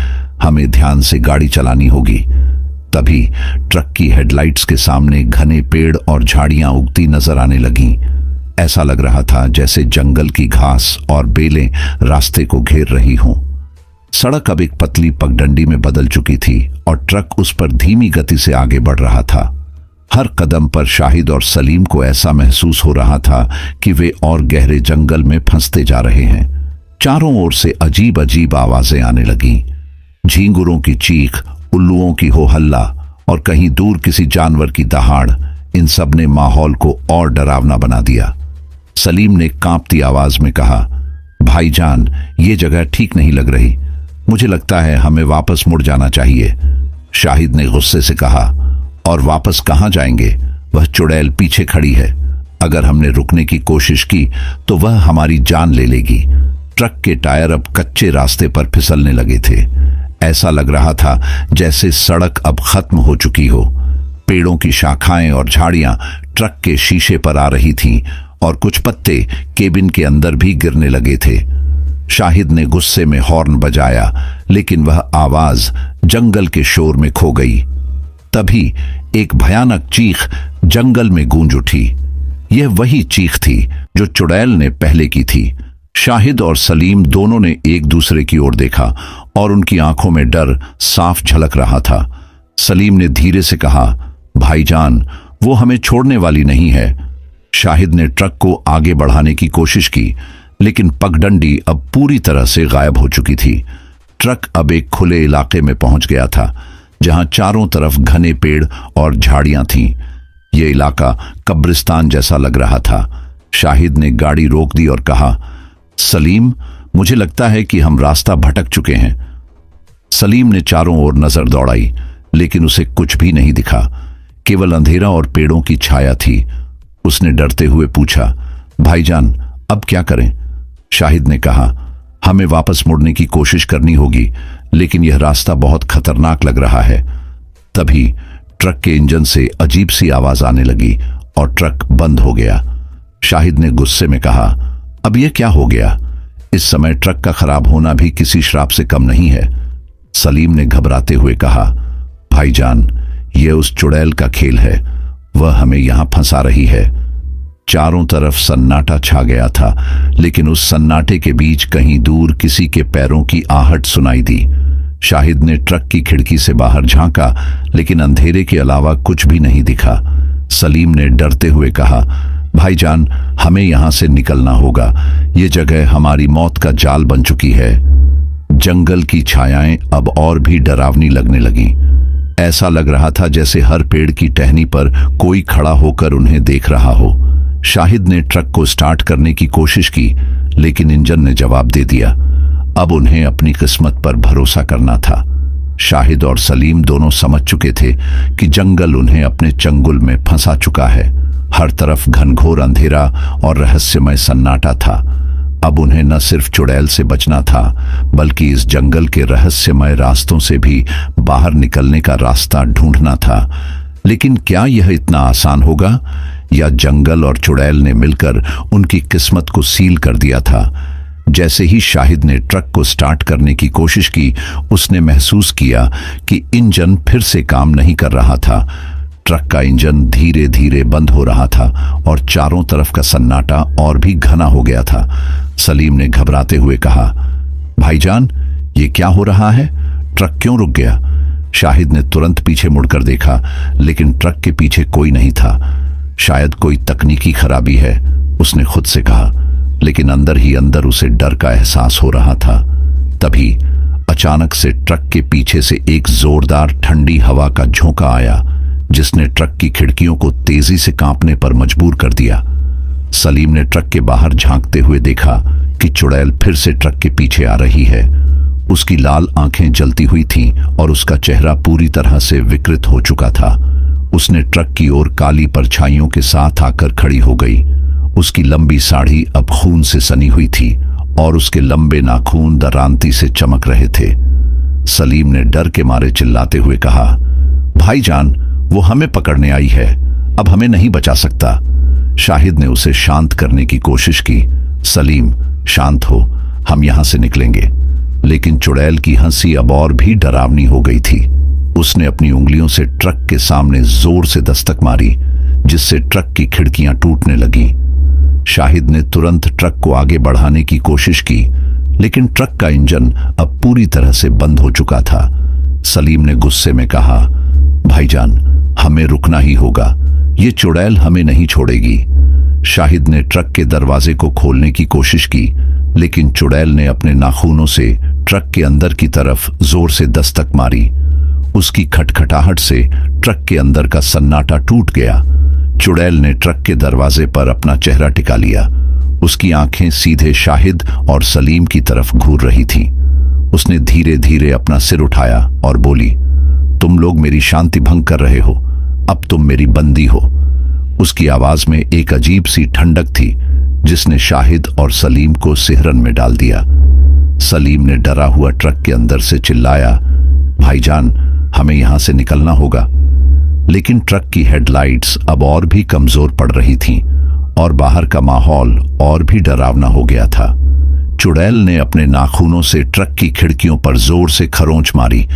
हमें ध्यान से गाड़ी चलानी होगी। तभी ट्रक की हेडलाइट्स के सामने घने पेड़ और झाड़ियां उगती नजर आने लगीं। ऐसा लग रहा था जैसे जंगल की घास और बेलें रास्ते को घेर रही हों। सड़क अब एक पतली पगडंडी में बदल चुकी थी और ट्रक उस पर धीमी गति से आगे बढ़ रहा था। हर कदम पर शाहिद और सलीम को ऐसा महसूस हो रहा था कि वे और गहरे जंगल में फंसते जा रहे हैं। चारों ओर से अजीब अजीब आवाजें आने लगीं। झींगुरों की चीख, उल्लुओं की हो हल्ला और कहीं दूर किसी जानवर की दहाड़, इन सब ने माहौल को और डरावना बना दिया। सलीम ने कांपती आवाज में कहा, भाईजान ये जगह ठीक नहीं लग रही। मुझे लगता है हमें वापस मुड़ जाना चाहिए। शाहिद ने गुस्से से कहा, और वापस कहां जाएंगे? वह चुड़ैल पीछे खड़ी है। अगर हमने रुकने की कोशिश की तो वह हमारी जान ले लेगी। ट्रक के टायर अब कच्चे रास्ते पर फिसलने लगे थे। ऐसा लग रहा था जैसे सड़क अब खत्म हो चुकी हो। पेड़ों की शाखाएं और झाड़ियां ट्रक के शीशे पर आ रही थीं और कुछ पत्ते केबिन के अंदर भी गिरने लगे थे। शाहिद ने गुस्से में हॉर्न बजाया, लेकिन वह आवाज जंगल के शोर में खो गई। तभी एक भयानक चीख जंगल में गूंज उठी। यह वही चीख थी जो चुड़ैल ने पहले की थी। शाहिद और सलीम दोनों ने एक दूसरे की ओर देखा और उनकी आंखों में डर साफ झलक रहा था। सलीम ने धीरे से कहा, भाईजान वो हमें छोड़ने वाली नहीं है। शाहिद ने ट्रक को आगे बढ़ाने की कोशिश की, लेकिन पगडंडी अब पूरी तरह से गायब हो चुकी थी। ट्रक अब एक खुले इलाके में पहुंच गया था, जहां चारों तरफ घने पेड़ और झाड़ियां थीं। यह इलाका कब्रिस्तान जैसा लग रहा था। शाहिद ने गाड़ी रोक दी और कहा, सलीम, मुझे लगता है कि हम रास्ता भटक चुके हैं। सलीम ने चारों ओर नजर दौड़ाई, लेकिन उसे कुछ भी नहीं दिखा। केवल अंधेरा और पेड़ों की छाया थी। उसने डरते हुए पूछा, भाईजान, अब क्या करें? शाहिद ने कहा, हमें वापस मुड़ने की कोशिश करनी होगी, लेकिन यह रास्ता बहुत खतरनाक लग रहा है। तभी ट्रक के इंजन से अजीब सी आवाज आने लगी और ट्रक बंद हो गया। शाहिद ने गुस्से में कहा, अब यह क्या हो गया? इस समय ट्रक का खराब होना भी किसी श्राप से कम नहीं है। सलीम ने घबराते हुए कहा, भाईजान, यह उस चुड़ैल का खेल है। वह हमें यहां फंसा रही है। चारों तरफ सन्नाटा छा गया था, लेकिन उस सन्नाटे के बीच कहीं दूर किसी के पैरों की आहट सुनाई दी। शाहिद ने ट्रक की खिड़की से बाहर झांका, लेकिन अंधेरे के अलावा कुछ भी नहीं दिखा। सलीम ने डरते हुए कहा, भाईजान, हमें यहां से निकलना होगा। ये जगह हमारी मौत का जाल बन चुकी है। जंगल की छायाएं अब और भी डरावनी लगने लगीं। ऐसा लग रहा था जैसे हर पेड़ की टहनी पर कोई खड़ा होकर उन्हें देख रहा हो। शाहिद ने ट्रक को स्टार्ट करने की कोशिश की, लेकिन इंजन ने जवाब दे दिया। अब उन्हें अपनी किस्मत पर भरोसा करना था। शाहिद और सलीम दोनों समझ चुके थे कि जंगल उन्हें अपने चंगुल में फंसा चुका है। हर तरफ घनघोर अंधेरा और रहस्यमय सन्नाटा था। अब उन्हें न सिर्फ चुड़ैल से बचना था, बल्कि इस जंगल के रहस्यमय रास्तों से भी बाहर निकलने का रास्ता ढूंढना था। लेकिन क्या यह इतना आसान होगा, या जंगल और चुड़ैल ने मिलकर उनकी किस्मत को सील कर दिया था? जैसे ही शाहिद ने ट्रक को स्टार्ट करने की कोशिश की, उसने महसूस किया कि इंजन फिर से काम नहीं कर रहा था। ट्रक का इंजन धीरे धीरे बंद हो रहा था और चारों तरफ का सन्नाटा और भी घना हो गया था। सलीम ने घबराते हुए कहा, भाईजान, ये क्या हो रहा है? ट्रक क्यों रुक गया? शाहिद ने तुरंत पीछे मुड़कर देखा, लेकिन ट्रक के पीछे कोई नहीं था। शायद कोई तकनीकी खराबी है, उसने खुद से कहा, लेकिन अंदर ही अंदर उसे डर का एहसास हो रहा था। तभी अचानक से ट्रक के पीछे से एक जोरदार ठंडी हवा का झोंका आया, जिसने ट्रक की खिड़कियों को तेजी से कांपने पर मजबूर कर दिया। सलीम ने ट्रक के बाहर झांकते हुए देखा कि चुड़ैल फिर से ट्रक के पीछे आ रही है। उसकी लाल आंखें जलती हुई थीं और उसका चेहरा पूरी तरह से विकृत हो चुका था। उसने ट्रक की ओर काली परछाइयों के साथ आकर खड़ी हो गई। उसकी लंबी साड़ी अब खून से सनी हुई थी और उसके लंबे नाखून दरांती से चमक रहे थे। सलीम ने डर के मारे चिल्लाते हुए कहा, भाईजान, वो हमें पकड़ने आई है, अब हमें नहीं बचा सकता। शाहिद ने उसे शांत करने की कोशिश की। सलीम, शांत हो, हम यहां से निकलेंगे। लेकिन चुड़ैल की हंसी अब और भी डरावनी हो गई थी। उसने अपनी उंगलियों से ट्रक के सामने जोर से दस्तक मारी, जिससे ट्रक की खिड़कियां टूटने लगी। शाहिद ने तुरंत ट्रक को आगे बढ़ाने की कोशिश की, लेकिन ट्रक का इंजन अब पूरी तरह से बंद हो चुका था। सलीम ने गुस्से में कहा, भाईजान, हमें रुकना ही होगा, ये चुड़ैल हमें नहीं छोड़ेगी। शाहिद ने ट्रक के दरवाजे को खोलने की कोशिश की, लेकिन चुड़ैल ने अपने नाखूनों से ट्रक के अंदर की तरफ जोर से दस्तक मारी। उसकी खटखटाहट से ट्रक के अंदर का सन्नाटा टूट गया। चुड़ैल ने ट्रक के दरवाजे पर अपना चेहरा टिका लिया। उसकी आंखें सीधे शाहिद और सलीम की तरफ घूर रही थीं। उसने धीरे धीरे अपना सिर उठाया और बोली, तुम लोग मेरी शांति भंग कर रहे हो, अब तुम मेरी बंदी हो। उसकी आवाज में एक अजीब सी ठंडक थी, जिसने शाहिद और सलीम को सिहरन में डाल दिया। सलीम ने डरा हुआ ट्रक के अंदर से चिल्लाया, भाईजान, हमें यहां से निकलना होगा। लेकिन ट्रक की हेडलाइट्स अब और भी कमजोर पड़ रही थीं और बाहर का माहौल और भी डरावना हो गया था। चुड़ैल ने अपने नाखूनों से ट्रक की खिड़कियों पर जोर से खरोंच मारी,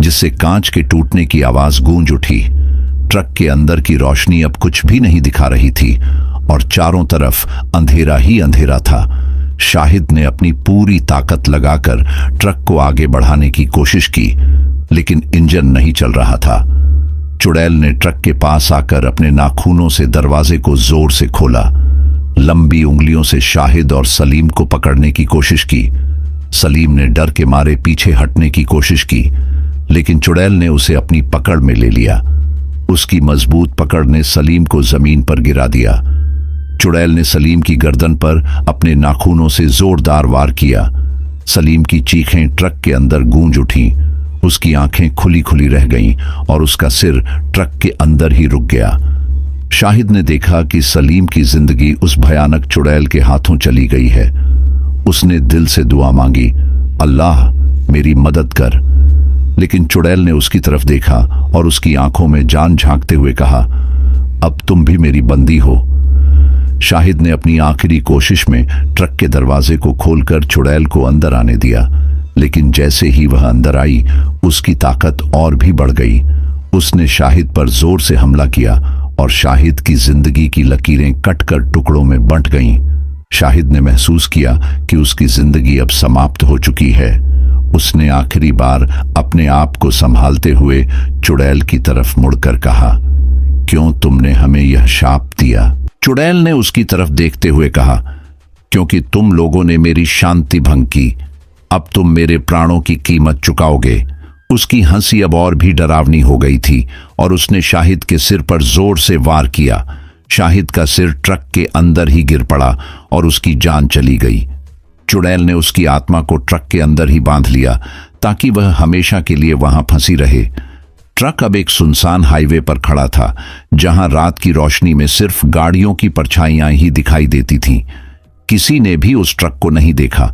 जिससे कांच के टूटने की आवाज गूंज उठी। ट्रक के अंदर की रोशनी अब कुछ भी नहीं दिखा रही थी और चारों तरफ अंधेरा ही अंधेरा था। शाहिद ने अपनी पूरी ताकत लगाकर ट्रक को आगे बढ़ाने की कोशिश की, लेकिन इंजन नहीं चल रहा था। चुड़ैल ने ट्रक के पास आकर अपने नाखूनों से दरवाजे को जोर से खोला। लंबी उंगलियों से शाहिद और सलीम को पकड़ने की कोशिश की। सलीम ने डर के मारे पीछे हटने की कोशिश की, लेकिन चुड़ैल ने उसे अपनी पकड़ में ले लिया। उसकी मजबूत पकड़ ने सलीम को जमीन पर गिरा दिया। चुड़ैल ने सलीम की गर्दन पर अपने नाखूनों से जोरदार वार किया। सलीम की चीखें ट्रक के अंदर गूंज उठीं। उसकी आंखें खुली खुली रह गईं और उसका सिर ट्रक के अंदर ही रुक गया। शाहिद ने देखा कि सलीम की जिंदगी उस भयानक चुड़ैल के हाथों चली गई है। उसने दिल से दुआ मांगी, अल्लाह मेरी मदद कर। लेकिन चुड़ैल ने उसकी तरफ देखा और उसकी आंखों में जान झांकते हुए कहा, अब तुम भी मेरी बंदी हो। शाहिद ने अपनी आखिरी कोशिश में ट्रक के दरवाजे को खोलकर चुड़ैल को अंदर आने दिया, लेकिन जैसे ही वह अंदर आई उसकी ताकत और भी बढ़ गई। उसने शाहिद पर जोर से हमला किया और शाहिद की जिंदगी की लकीरें कटकर टुकड़ों में बंट गईं। शाहिद ने महसूस किया कि उसकी जिंदगी अब समाप्त हो चुकी है। उसने आखिरी बार अपने आप को संभालते हुए चुड़ैल की तरफ मुड़कर कहा, क्यों तुमने हमें यह शाप दिया? चुड़ैल ने उसकी तरफ देखते हुए कहा, क्योंकि तुम लोगों ने मेरी शांति भंग की। अब तुम मेरे प्राणों की कीमत चुकाओगे। उसकी हंसी अब और भी डरावनी हो गई थी और उसने शाहिद के सिर पर जोर से वार किया। शाहिद का सिर ट्रक के अंदर ही गिर पड़ा और उसकी जान चली गई। चुड़ैल ने उसकी आत्मा को ट्रक के अंदर ही बांध लिया ताकि वह हमेशा के लिए वहां फंसी रहे। ट्रक अब एक सुनसान हाईवे पर खड़ा था, जहां रात की रोशनी में सिर्फ गाड़ियों की परछाइयां ही दिखाई देती थीं। किसी ने भी उस ट्रक को नहीं देखा,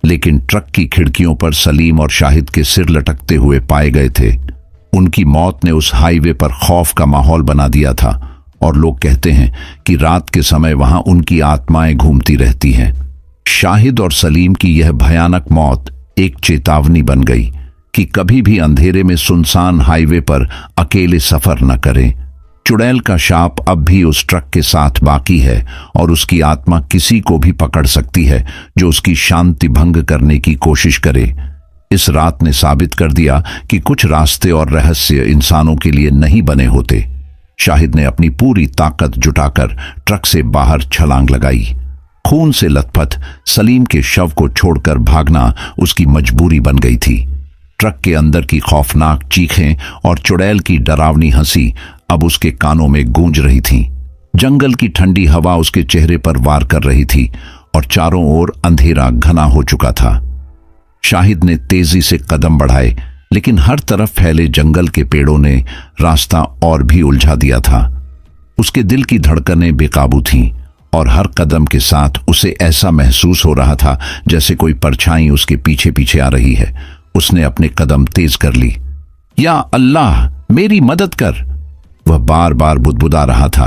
लेकिन ट्रक की खिड़कियों पर सलीम और शाहिद के सिर लटकते हुए पाए गए थे। उनकी मौत ने उस हाईवे पर खौफ का माहौल बना दिया था और लोग कहते हैं कि रात के समय वहां उनकी आत्माएं घूमती रहती हैं। शाहिद और सलीम की यह भयानक मौत एक चेतावनी बन गई कि कभी भी अंधेरे में सुनसान हाईवे पर अकेले सफर न करें। चुड़ैल का शाप अब भी उस ट्रक के साथ बाकी है और उसकी आत्मा किसी को भी पकड़ सकती है जो उसकी शांति भंग करने की कोशिश करे। इस रात ने साबित कर दिया कि कुछ रास्ते और रहस्य इंसानों के लिए नहीं बने होते। शाहिद ने अपनी पूरी ताकत जुटाकर ट्रक से बाहर छलांग लगाई। खून से लथपथ सलीम के शव को छोड़कर भागना उसकी मजबूरी बन गई थी। ट्रक के अंदर की खौफनाक चीखें और चुड़ैल की डरावनी हंसी अब उसके कानों में गूंज रही थीं। जंगल की ठंडी हवा उसके चेहरे पर वार कर रही थी और चारों ओर अंधेरा घना हो चुका था। शाहिद ने तेजी से कदम बढ़ाए, लेकिन हर तरफ फैले जंगल के पेड़ों ने रास्ता और भी उलझा दिया था। उसके दिल की धड़कनें बेकाबू थीं और हर कदम के साथ उसे ऐसा महसूस हो रहा था जैसे कोई परछाई उसके पीछे पीछे आ रही है। उसने अपने कदम तेज कर ली। या अल्लाह मेरी मदद कर, वह बार बार बुदबुदा रहा था,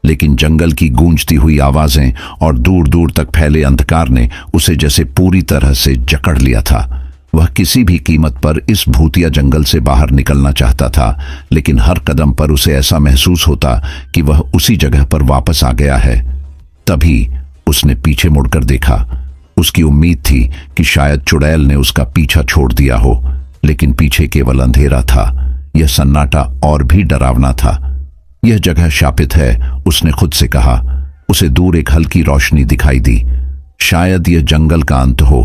लेकिन जंगल की गूंजती हुई आवाजें और दूर दूर तक फैले अंधकार ने उसे जैसे पूरी तरह से जकड़ लिया था। वह किसी भी कीमत पर इस भूतिया जंगल से बाहर निकलना चाहता था, लेकिन हर कदम पर उसे ऐसा महसूस होता कि वह उसी जगह पर वापस आ गया है। तभी उसने पीछे मुड़कर देखा। उसकी उम्मीद थी कि शायद चुड़ैल ने उसका पीछा छोड़ दिया हो, लेकिन पीछे केवल अंधेरा था। यह सन्नाटा और भी डरावना था। यह जगह शापित है, उसने खुद से कहा। उसे दूर एक हल्की रोशनी दिखाई दी। शायद यह जंगल का अंत हो,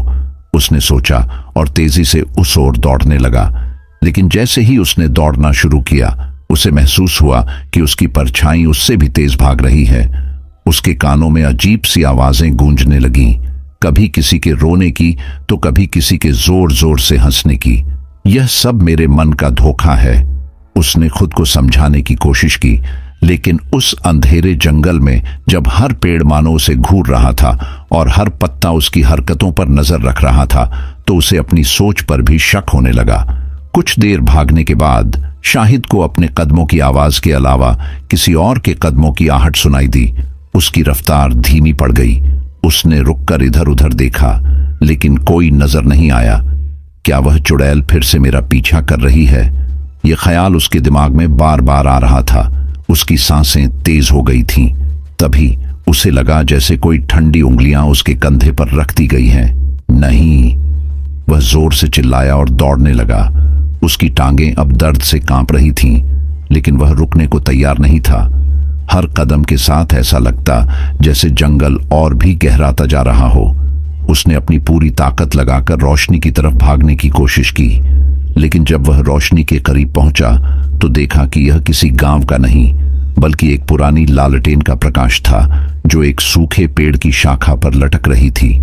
उसने सोचा और तेजी से उस ओर दौड़ने लगा। लेकिन जैसे ही उसने दौड़ना शुरू किया, उसे महसूस हुआ कि उसकी परछाई उससे भी तेज भाग रही है। उसके कानों में अजीब सी आवाजें गूंजने लगीं, कभी किसी के रोने की तो कभी किसी के जोर जोर से हंसने की। यह सब मेरे मन का धोखा है, उसने खुद को समझाने की कोशिश की। लेकिन उस अंधेरे जंगल में जब हर पेड़ मानो उसे घूर रहा था और हर पत्ता उसकी हरकतों पर नजर रख रहा था, तो उसे अपनी सोच पर भी शक होने लगा। कुछ देर भागने के बाद शाहिद को अपने कदमों की आवाज के अलावा किसी और के कदमों की आहट सुनाई दी। उसकी रफ्तार धीमी पड़ गई। उसने रुककर इधर उधर देखा, लेकिन कोई नजर नहीं आया। क्या वह चुड़ैल फिर से मेरा पीछा कर रही है? यह ख्याल उसके दिमाग में बार बार आ रहा था। उसकी सांसें तेज हो गई थीं। तभी उसे लगा जैसे कोई ठंडी उंगलियां उसके कंधे पर रख दी गई हैं। नहीं, वह जोर से चिल्लाया और दौड़ने लगा। उसकी टांगें अब दर्द से कांप रही थीं, लेकिन वह रुकने को तैयार नहीं था। हर कदम के साथ ऐसा लगता जैसे जंगल और भी गहराता जा रहा हो। उसने अपनी पूरी ताकत लगाकर रोशनी की तरफ भागने की कोशिश की, लेकिन जब वह रोशनी के करीब पहुंचा तो देखा कि यह किसी गांव का नहीं बल्कि एक पुरानी लालटेन का प्रकाश था जो एक सूखे पेड़ की शाखा पर लटक रही थी।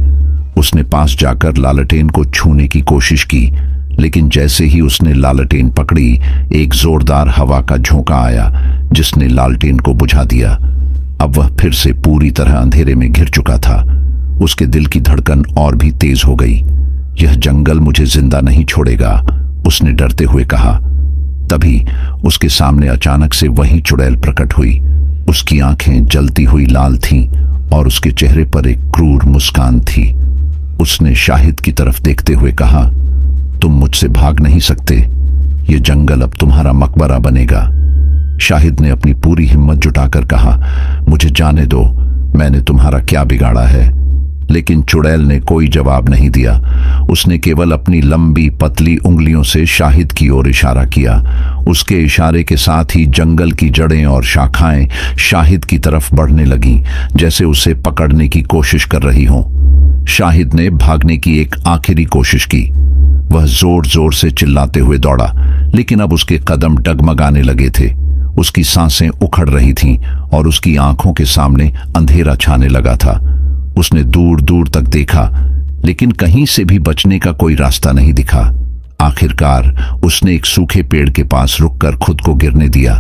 उसने पास जाकर लालटेन को छूने की कोशिश की, लेकिन जैसे ही उसने लालटेन पकड़ी, एक जोरदार हवा का झोंका आया जिसने लालटेन को बुझा दिया। अब वह फिर से पूरी तरह अंधेरे में घिर चुका था। उसके दिल की धड़कन और भी तेज हो गई। यह जंगल मुझे जिंदा नहीं छोड़ेगा, उसने डरते हुए कहा। तभी उसके सामने अचानक से वही चुड़ैल प्रकट हुई। उसकी आंखें जलती हुई लाल थीं और उसके चेहरे पर एक क्रूर मुस्कान थी। उसने शाहिद की तरफ देखते हुए कहा, तुम मुझसे भाग नहीं सकते, ये जंगल अब तुम्हारा मकबरा बनेगा। शाहिद ने अपनी पूरी हिम्मत जुटाकर कहा, मुझे जाने दो, मैंने तुम्हारा क्या बिगाड़ा है। लेकिन चुड़ैल ने कोई जवाब नहीं दिया। उसने केवल अपनी लंबी पतली उंगलियों से शाहिद की ओर इशारा किया। उसके इशारे के साथ ही जंगल की जड़ें और शाखाएं शाहिद की तरफ बढ़ने लगीं, जैसे उसे पकड़ने की कोशिश कर रही हों। शाहिद ने भागने की एक आखिरी कोशिश की। वह जोर जोर से चिल्लाते हुए दौड़ा, लेकिन अब उसके कदम डगमगाने लगे थे। उसकी सांसें उखड़ रही थीं और उसकी आंखों के सामने अंधेरा छाने लगा था। उसने दूर दूर तक देखा, लेकिन कहीं से भी बचने का कोई रास्ता नहीं दिखा। आखिरकार उसने एक सूखे पेड़ के पास रुककर खुद को गिरने दिया।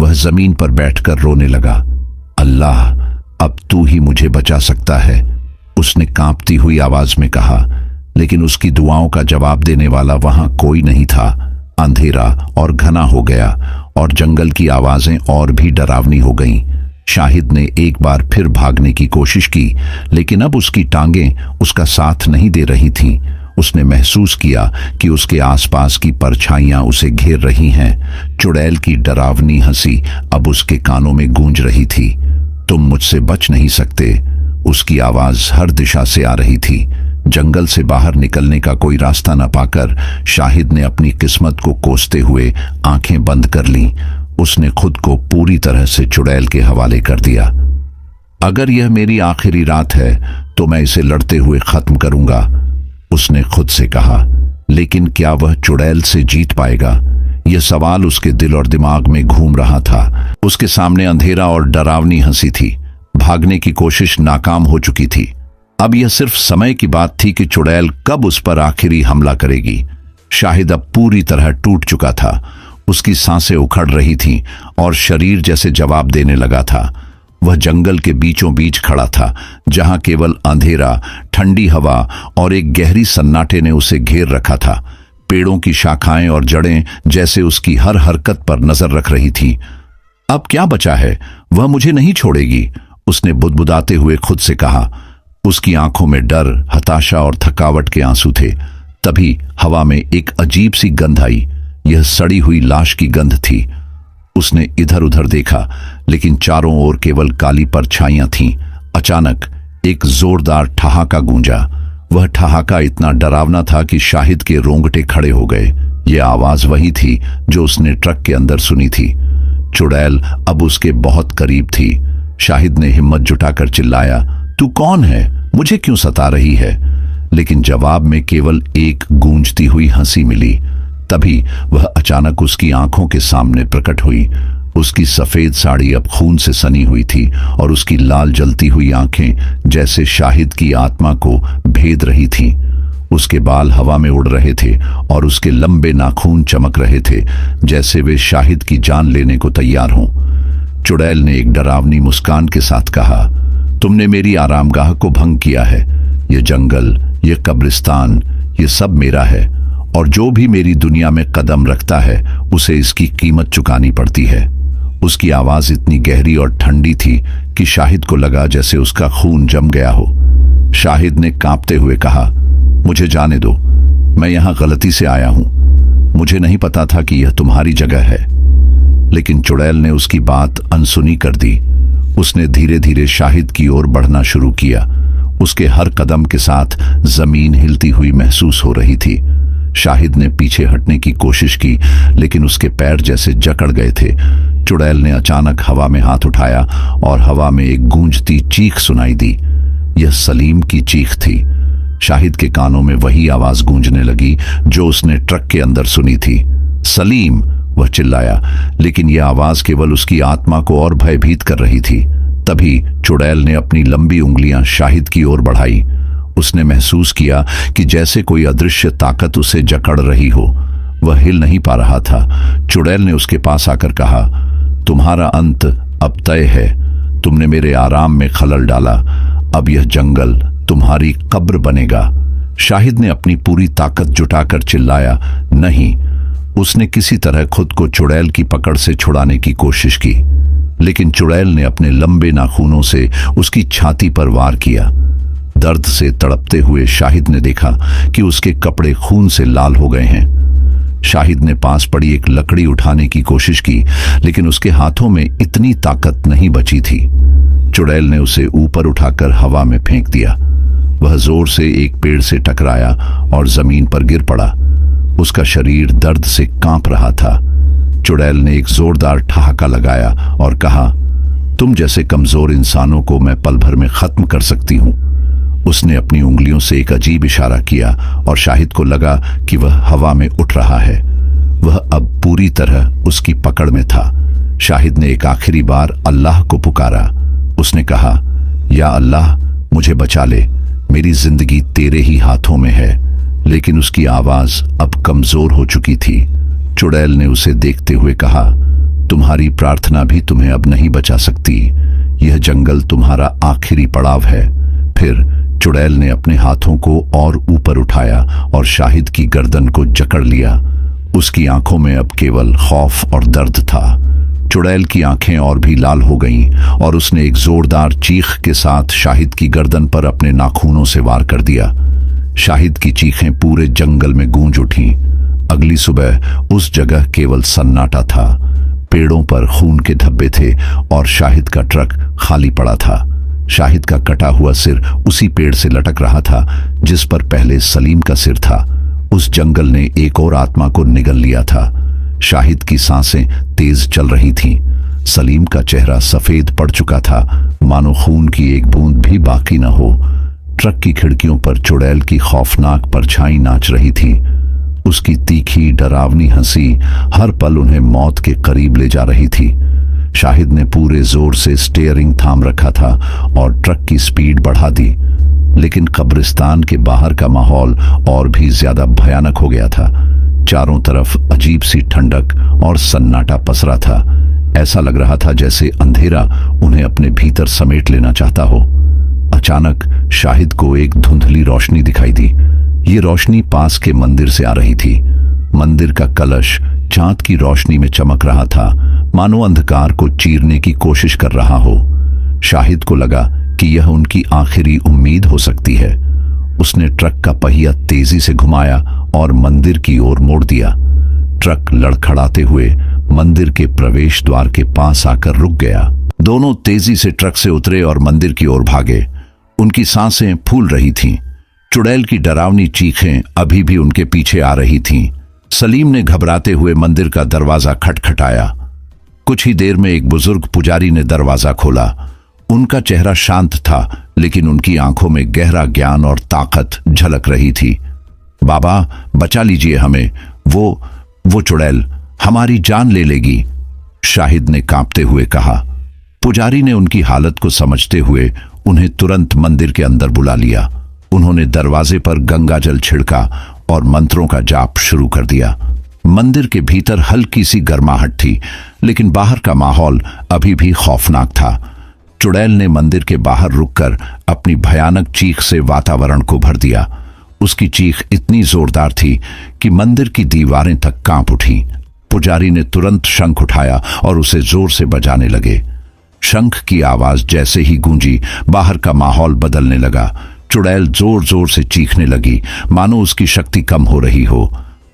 वह जमीन पर बैठकर रोने लगा। अल्लाह, अब तू ही मुझे बचा सकता है, उसने कांपती हुई आवाज में कहा। लेकिन उसकी दुआओं का जवाब देने वाला वहां कोई नहीं था। अंधेरा और घना हो गया और जंगल की आवाजें और भी डरावनी हो गईं। शाहिद ने एक बार फिर भागने की कोशिश की, लेकिन अब उसकी टांगें उसका साथ नहीं दे रही थीं। उसने महसूस किया कि उसके आसपास की परछाइयां उसे घेर रही हैं। चुड़ैल की डरावनी हंसी अब उसके कानों में गूंज रही थी। तुम मुझसे बच नहीं सकते, उसकी आवाज हर दिशा से आ रही थी। जंगल से बाहर निकलने का कोई रास्ता न पाकर शाहिद ने अपनी किस्मत को कोसते हुए आंखें बंद कर लीं। उसने खुद को पूरी तरह से चुड़ैल के हवाले कर दिया। अगर यह मेरी आखिरी रात है तो मैं इसे लड़ते हुए खत्म करूंगा, उसने खुद से कहा। लेकिन क्या वह चुड़ैल से जीत पाएगा? यह सवाल उसके दिल और दिमाग में घूम रहा था। उसके सामने अंधेरा और डरावनी हंसी थी। भागने की कोशिश नाकाम हो चुकी थी। अब यह सिर्फ समय की बात थी कि चुड़ैल कब उस पर आखिरी हमला करेगी। शाहिद अब पूरी तरह टूट चुका था। उसकी सांसें उखड़ रही थीं और शरीर जैसे जवाब देने लगा था। वह जंगल के बीचों बीच खड़ा था, जहां केवल अंधेरा, ठंडी हवा और एक गहरी सन्नाटे ने उसे घेर रखा था। पेड़ों की शाखाएं और जड़ें जैसे उसकी हर हरकत पर नजर रख रही थीं। अब क्या बचा है? वह मुझे नहीं छोड़ेगी, उसने बुदबुदाते हुए खुद से कहा। उसकी आंखों में डर, हताशा और थकावट के आंसू थे। तभी हवा में एक अजीब सी गंध आई। यह सड़ी हुई लाश की गंध थी। उसने इधर उधर देखा, लेकिन चारों ओर केवल काली परछाइयां थीं। अचानक एक जोरदार ठहाका गूंजा। वह ठहाका इतना डरावना था कि शाहिद के रोंगटे खड़े हो गए। यह आवाज वही थी जो उसने ट्रक के अंदर सुनी थी। चुड़ैल अब उसके बहुत करीब थी। शाहिद ने हिम्मत जुटाकर चिल्लाया, तू कौन है? मुझे क्यों सता रही है? लेकिन जवाब में केवल एक गूंजती हुई हंसी मिली। तभी वह अचानक उसकी आंखों के सामने प्रकट हुई। उसकी सफेद साड़ी अब खून से सनी हुई थी और उसकी लाल जलती हुई आंखें जैसे शाहिद की आत्मा को भेद रही थीं। उसके बाल हवा में उड़ रहे थे और उसके लंबे नाखून चमक रहे थे, जैसे वे शाहिद की जान लेने को तैयार हों। चुड़ैल ने एक डरावनी मुस्कान के साथ कहा, तुमने मेरी आरामगाह को भंग किया है। ये जंगल, ये कब्रिस्तान, ये सब मेरा है और जो भी मेरी दुनिया में कदम रखता है उसे इसकी कीमत चुकानी पड़ती है। उसकी आवाज इतनी गहरी और ठंडी थी कि शाहिद को लगा जैसे उसका खून जम गया हो। शाहिद ने कांपते हुए कहा, मुझे जाने दो, मैं यहां गलती से आया हूं। मुझे नहीं पता था कि यह तुम्हारी जगह है। लेकिन चुड़ैल ने उसकी बात अनसुनी कर दी। उसने धीरे धीरे शाहिद की ओर बढ़ना शुरू किया। उसके हर कदम के साथ जमीन हिलती हुई महसूस हो रही थी। शाहिद ने पीछे हटने की कोशिश की, लेकिन उसके पैर जैसे जकड़ गए थे। चुड़ैल ने अचानक हवा में हाथ उठाया और हवा में एक गूंजती चीख सुनाई दी। यह सलीम की चीख थी। शाहिद के कानों में वही आवाज गूंजने लगी जो उसने ट्रक के अंदर सुनी थी। सलीम, वह चिल्लाया, लेकिन यह आवाज केवल उसकी आत्मा को और भयभीत कर रही थी। तभी चुड़ैल ने अपनी लंबी उंगलियां शाहिद की ओर बढ़ाई। उसने महसूस किया कि जैसे कोई अदृश्य ताकत उसे जकड़ रही हो। वह हिल नहीं पा रहा था। चुड़ैल ने उसके पास आकर कहा, तुम्हारा अंत अब तय है। तुमने मेरे आराम में खलल डाला। अब यह जंगल तुम्हारी कब्र बनेगा। शाहिद ने अपनी पूरी ताकत जुटाकर चिल्लाया, नहीं। उसने किसी तरह खुद को चुड़ैल की पकड़ से छुड़ाने की कोशिश की, लेकिन चुड़ैल ने अपने लंबे नाखूनों से उसकी छाती पर वार किया। दर्द से तड़पते हुए शाहिद ने देखा कि उसके कपड़े खून से लाल हो गए हैं। शाहिद ने पास पड़ी एक लकड़ी उठाने की कोशिश की, लेकिन उसके हाथों में इतनी ताकत नहीं बची थी। चुड़ैल ने उसे ऊपर उठाकर हवा में फेंक दिया। वह जोर से एक पेड़ से टकराया और जमीन पर गिर पड़ा। उसका शरीर दर्द से कांप रहा था। चुड़ैल ने एक जोरदार ठहाका लगाया और कहा, तुम जैसे कमजोर इंसानों को मैं पल भर में खत्म कर सकती हूं। उसने अपनी उंगलियों से एक अजीब इशारा किया और शाहिद को लगा कि वह हवा में उठ रहा है। वह अब पूरी तरह उसकी पकड़ में था। शाहिद ने एक आखिरी बार अल्लाह को पुकारा। उसने कहा, या अल्लाह, मुझे बचा ले। मेरी जिंदगी तेरे ही हाथों में है। लेकिन उसकी आवाज अब कमजोर हो चुकी थी। चुड़ैल ने उसे देखते हुए कहा, तुम्हारी प्रार्थना भी तुम्हें अब नहीं बचा सकती। यह जंगल तुम्हारा आखिरी पड़ाव है। फिर चुड़ैल ने अपने हाथों को और ऊपर उठाया और शाहिद की गर्दन को जकड़ लिया। उसकी आंखों में अब केवल खौफ और दर्द था। चुड़ैल की आंखें और भी लाल हो गईं और उसने एक जोरदार चीख के साथ शाहिद की गर्दन पर अपने नाखूनों से वार कर दिया। शाहिद की चीखें पूरे जंगल में गूंज उठीं। अगली सुबह उस जगह केवल सन्नाटा था। पेड़ों पर खून के धब्बे थे और शाहिद का ट्रक खाली पड़ा था। शाहिद का कटा हुआ सिर उसी पेड़ से लटक रहा था जिस पर पहले सलीम का सिर था। उस जंगल ने एक और आत्मा को निगल लिया था। शाहिद की सांसें तेज चल रही थीं। सलीम का चेहरा सफेद पड़ चुका था, मानो खून की एक बूंद भी बाकी न हो। ट्रक की खिड़कियों पर चुड़ैल की खौफनाक परछाई नाच रही थी। उसकी तीखी डरावनी हंसी हर पल उन्हें मौत के करीब ले जा रही थी। शाहिद ने पूरे जोर से स्टीयरिंग थाम रखा था और ट्रक की स्पीड बढ़ा दी, लेकिन कब्रिस्तान के बाहर का माहौल और भी ज्यादा भयानक हो गया था। चारों तरफ अजीब सी ठंडक और सन्नाटा पसरा था। ऐसा लग रहा था जैसे अंधेरा उन्हें अपने भीतर समेट लेना चाहता हो। अचानक शाहिद को एक धुंधली रोशनी दिखाई दी। ये रोशनी पास के मंदिर से आ रही थी। मंदिर का कलश चांद की रोशनी में चमक रहा था, मानो अंधकार को चीरने की कोशिश कर रहा हो। शाहिद को लगा कि यह उनकी आखिरी उम्मीद हो सकती है। उसने ट्रक का पहिया तेजी से घुमाया और मंदिर की ओर मोड़ दिया। ट्रक लड़खड़ाते हुए मंदिर के प्रवेश द्वार के पास आकर रुक गया। दोनों तेजी से ट्रक से उतरे और मंदिर की ओर भागे। उनकी सांसें फूल रही थीं। चुड़ैल की डरावनी चीखें अभी भी उनके पीछे आ रही थीं। सलीम ने घबराते हुए मंदिर का दरवाजा खटखटाया। कुछ ही देर में एक बुजुर्ग पुजारी ने दरवाजा खोला। उनका चेहरा शांत था, लेकिन उनकी आंखों में गहरा ज्ञान और ताकत झलक रही थी। बाबा, बचा लीजिए हमें। वो चुड़ैल हमारी जान ले लेगी, शाहिद ने कांपते हुए कहा। पुजारी ने उनकी हालत को समझते हुए उन्हें तुरंत मंदिर के अंदर बुला लिया। उन्होंने दरवाजे पर गंगा जल छिड़का और मंत्रों का जाप शुरू कर दिया। मंदिर के भीतर हल्की सी गर्माहट थी, लेकिन बाहर का माहौल अभी भी खौफनाक था। चुड़ैल ने मंदिर के बाहर रुककर अपनी भयानक चीख से वातावरण को भर दिया। उसकी चीख इतनी जोरदार थी कि मंदिर की दीवारें तक कांप उठी। पुजारी ने तुरंत शंख उठाया और उसे जोर से बजाने लगे। शंख की आवाज जैसे ही गूंजी, बाहर का माहौल बदलने लगा। चुड़ैल जोर जोर से चीखने लगी, मानो उसकी शक्ति कम हो रही हो।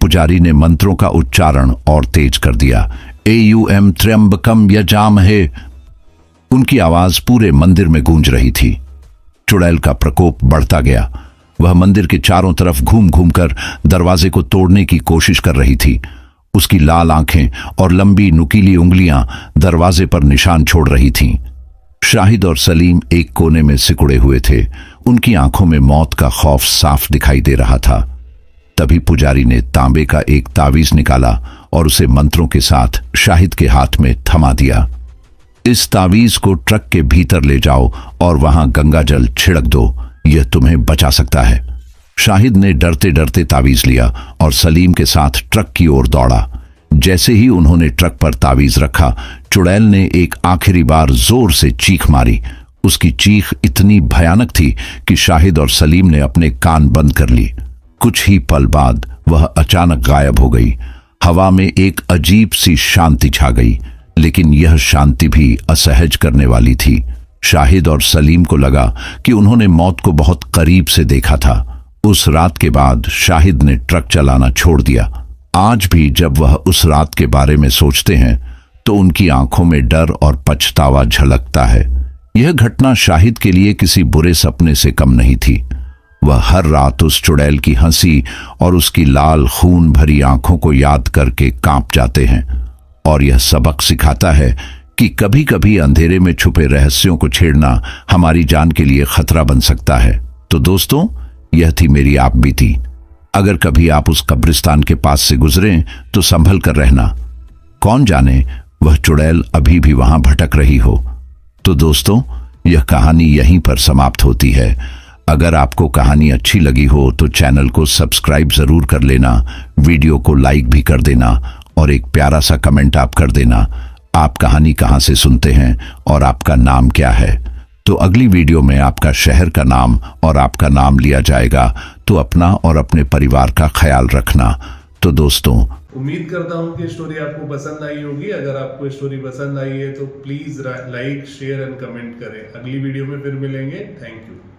पुजारी ने मंत्रों का उच्चारण और तेज कर दिया। एयूएम त्र्यंबकम यजामहे। उनकी आवाज पूरे मंदिर में गूंज रही थी। चुड़ैल का प्रकोप बढ़ता गया। वह मंदिर के चारों तरफ घूम घूम कर दरवाजे को तोड़ने की कोशिश कर रही थी। उसकी लाल आंखें और लंबी नुकीली उंगलियां दरवाजे पर निशान छोड़ रही थीं। शाहिद और सलीम एक कोने में सिकुड़े हुए थे। उनकी आंखों में मौत का खौफ साफ दिखाई दे रहा था। तभी पुजारी ने तांबे का एक तावीज निकाला और उसे मंत्रों के साथ शाहिद के हाथ में थमा दिया। इस तावीज को ट्रक के भीतर ले जाओ और वहां गंगा जल छिड़क दो, यह तुम्हें बचा सकता है। शाहिद ने डरते डरते तावीज लिया और सलीम के साथ ट्रक की ओर दौड़ा। जैसे ही उन्होंने ट्रक पर तावीज रखा, चुड़ैल ने एक आखिरी बार जोर से चीख मारी। उसकी चीख इतनी भयानक थी कि शाहिद और सलीम ने अपने कान बंद कर ली। कुछ ही पल बाद वह अचानक गायब हो गई। हवा में एक अजीब सी शांति छा गई, लेकिन यह शांति भी असहज करने वाली थी। शाहिद और सलीम को लगा कि उन्होंने मौत को बहुत करीब से देखा था। उस रात के बाद शाहिद ने ट्रक चलाना छोड़ दिया। आज भी जब वह उस रात के बारे में सोचते हैं तो उनकी आंखों में डर और पछतावा झलकता है। यह घटना शाहिद के लिए किसी बुरे सपने से कम नहीं थी। वह हर रात उस चुड़ैल की हंसी और उसकी लाल खून भरी आंखों को याद करके कांप जाते हैं। और यह सबक सिखाता है कि कभी कभी अंधेरे में छुपे रहस्यों को छेड़ना हमारी जान के लिए खतरा बन सकता है। तो दोस्तों, यह थी मेरी आप बीती। अगर कभी आप उस कब्रिस्तान के पास से गुजरें तो संभल कर रहना, कौन जाने वह चुड़ैल अभी भी वहां भटक रही हो। तो दोस्तों, यह कहानी यहीं पर समाप्त होती है। अगर आपको कहानी अच्छी लगी हो तो चैनल को सब्सक्राइब जरूर कर लेना, वीडियो को लाइक भी कर देना और एक प्यारा सा कमेंट आप कर देना। आप कहानी कहां से सुनते हैं और आपका नाम क्या है। तो अगली वीडियो में आपका शहर का नाम और आपका नाम लिया जाएगा। तो अपना और अपने परिवार का ख्याल रखना। तो दोस्तों, उम्मीद करता हूँ कि स्टोरी आपको पसंद आई होगी। अगर आपको स्टोरी पसंद आई है तो please like, share and comment करें। अगली वीडियो में फिर मिलेंगे। Thank you.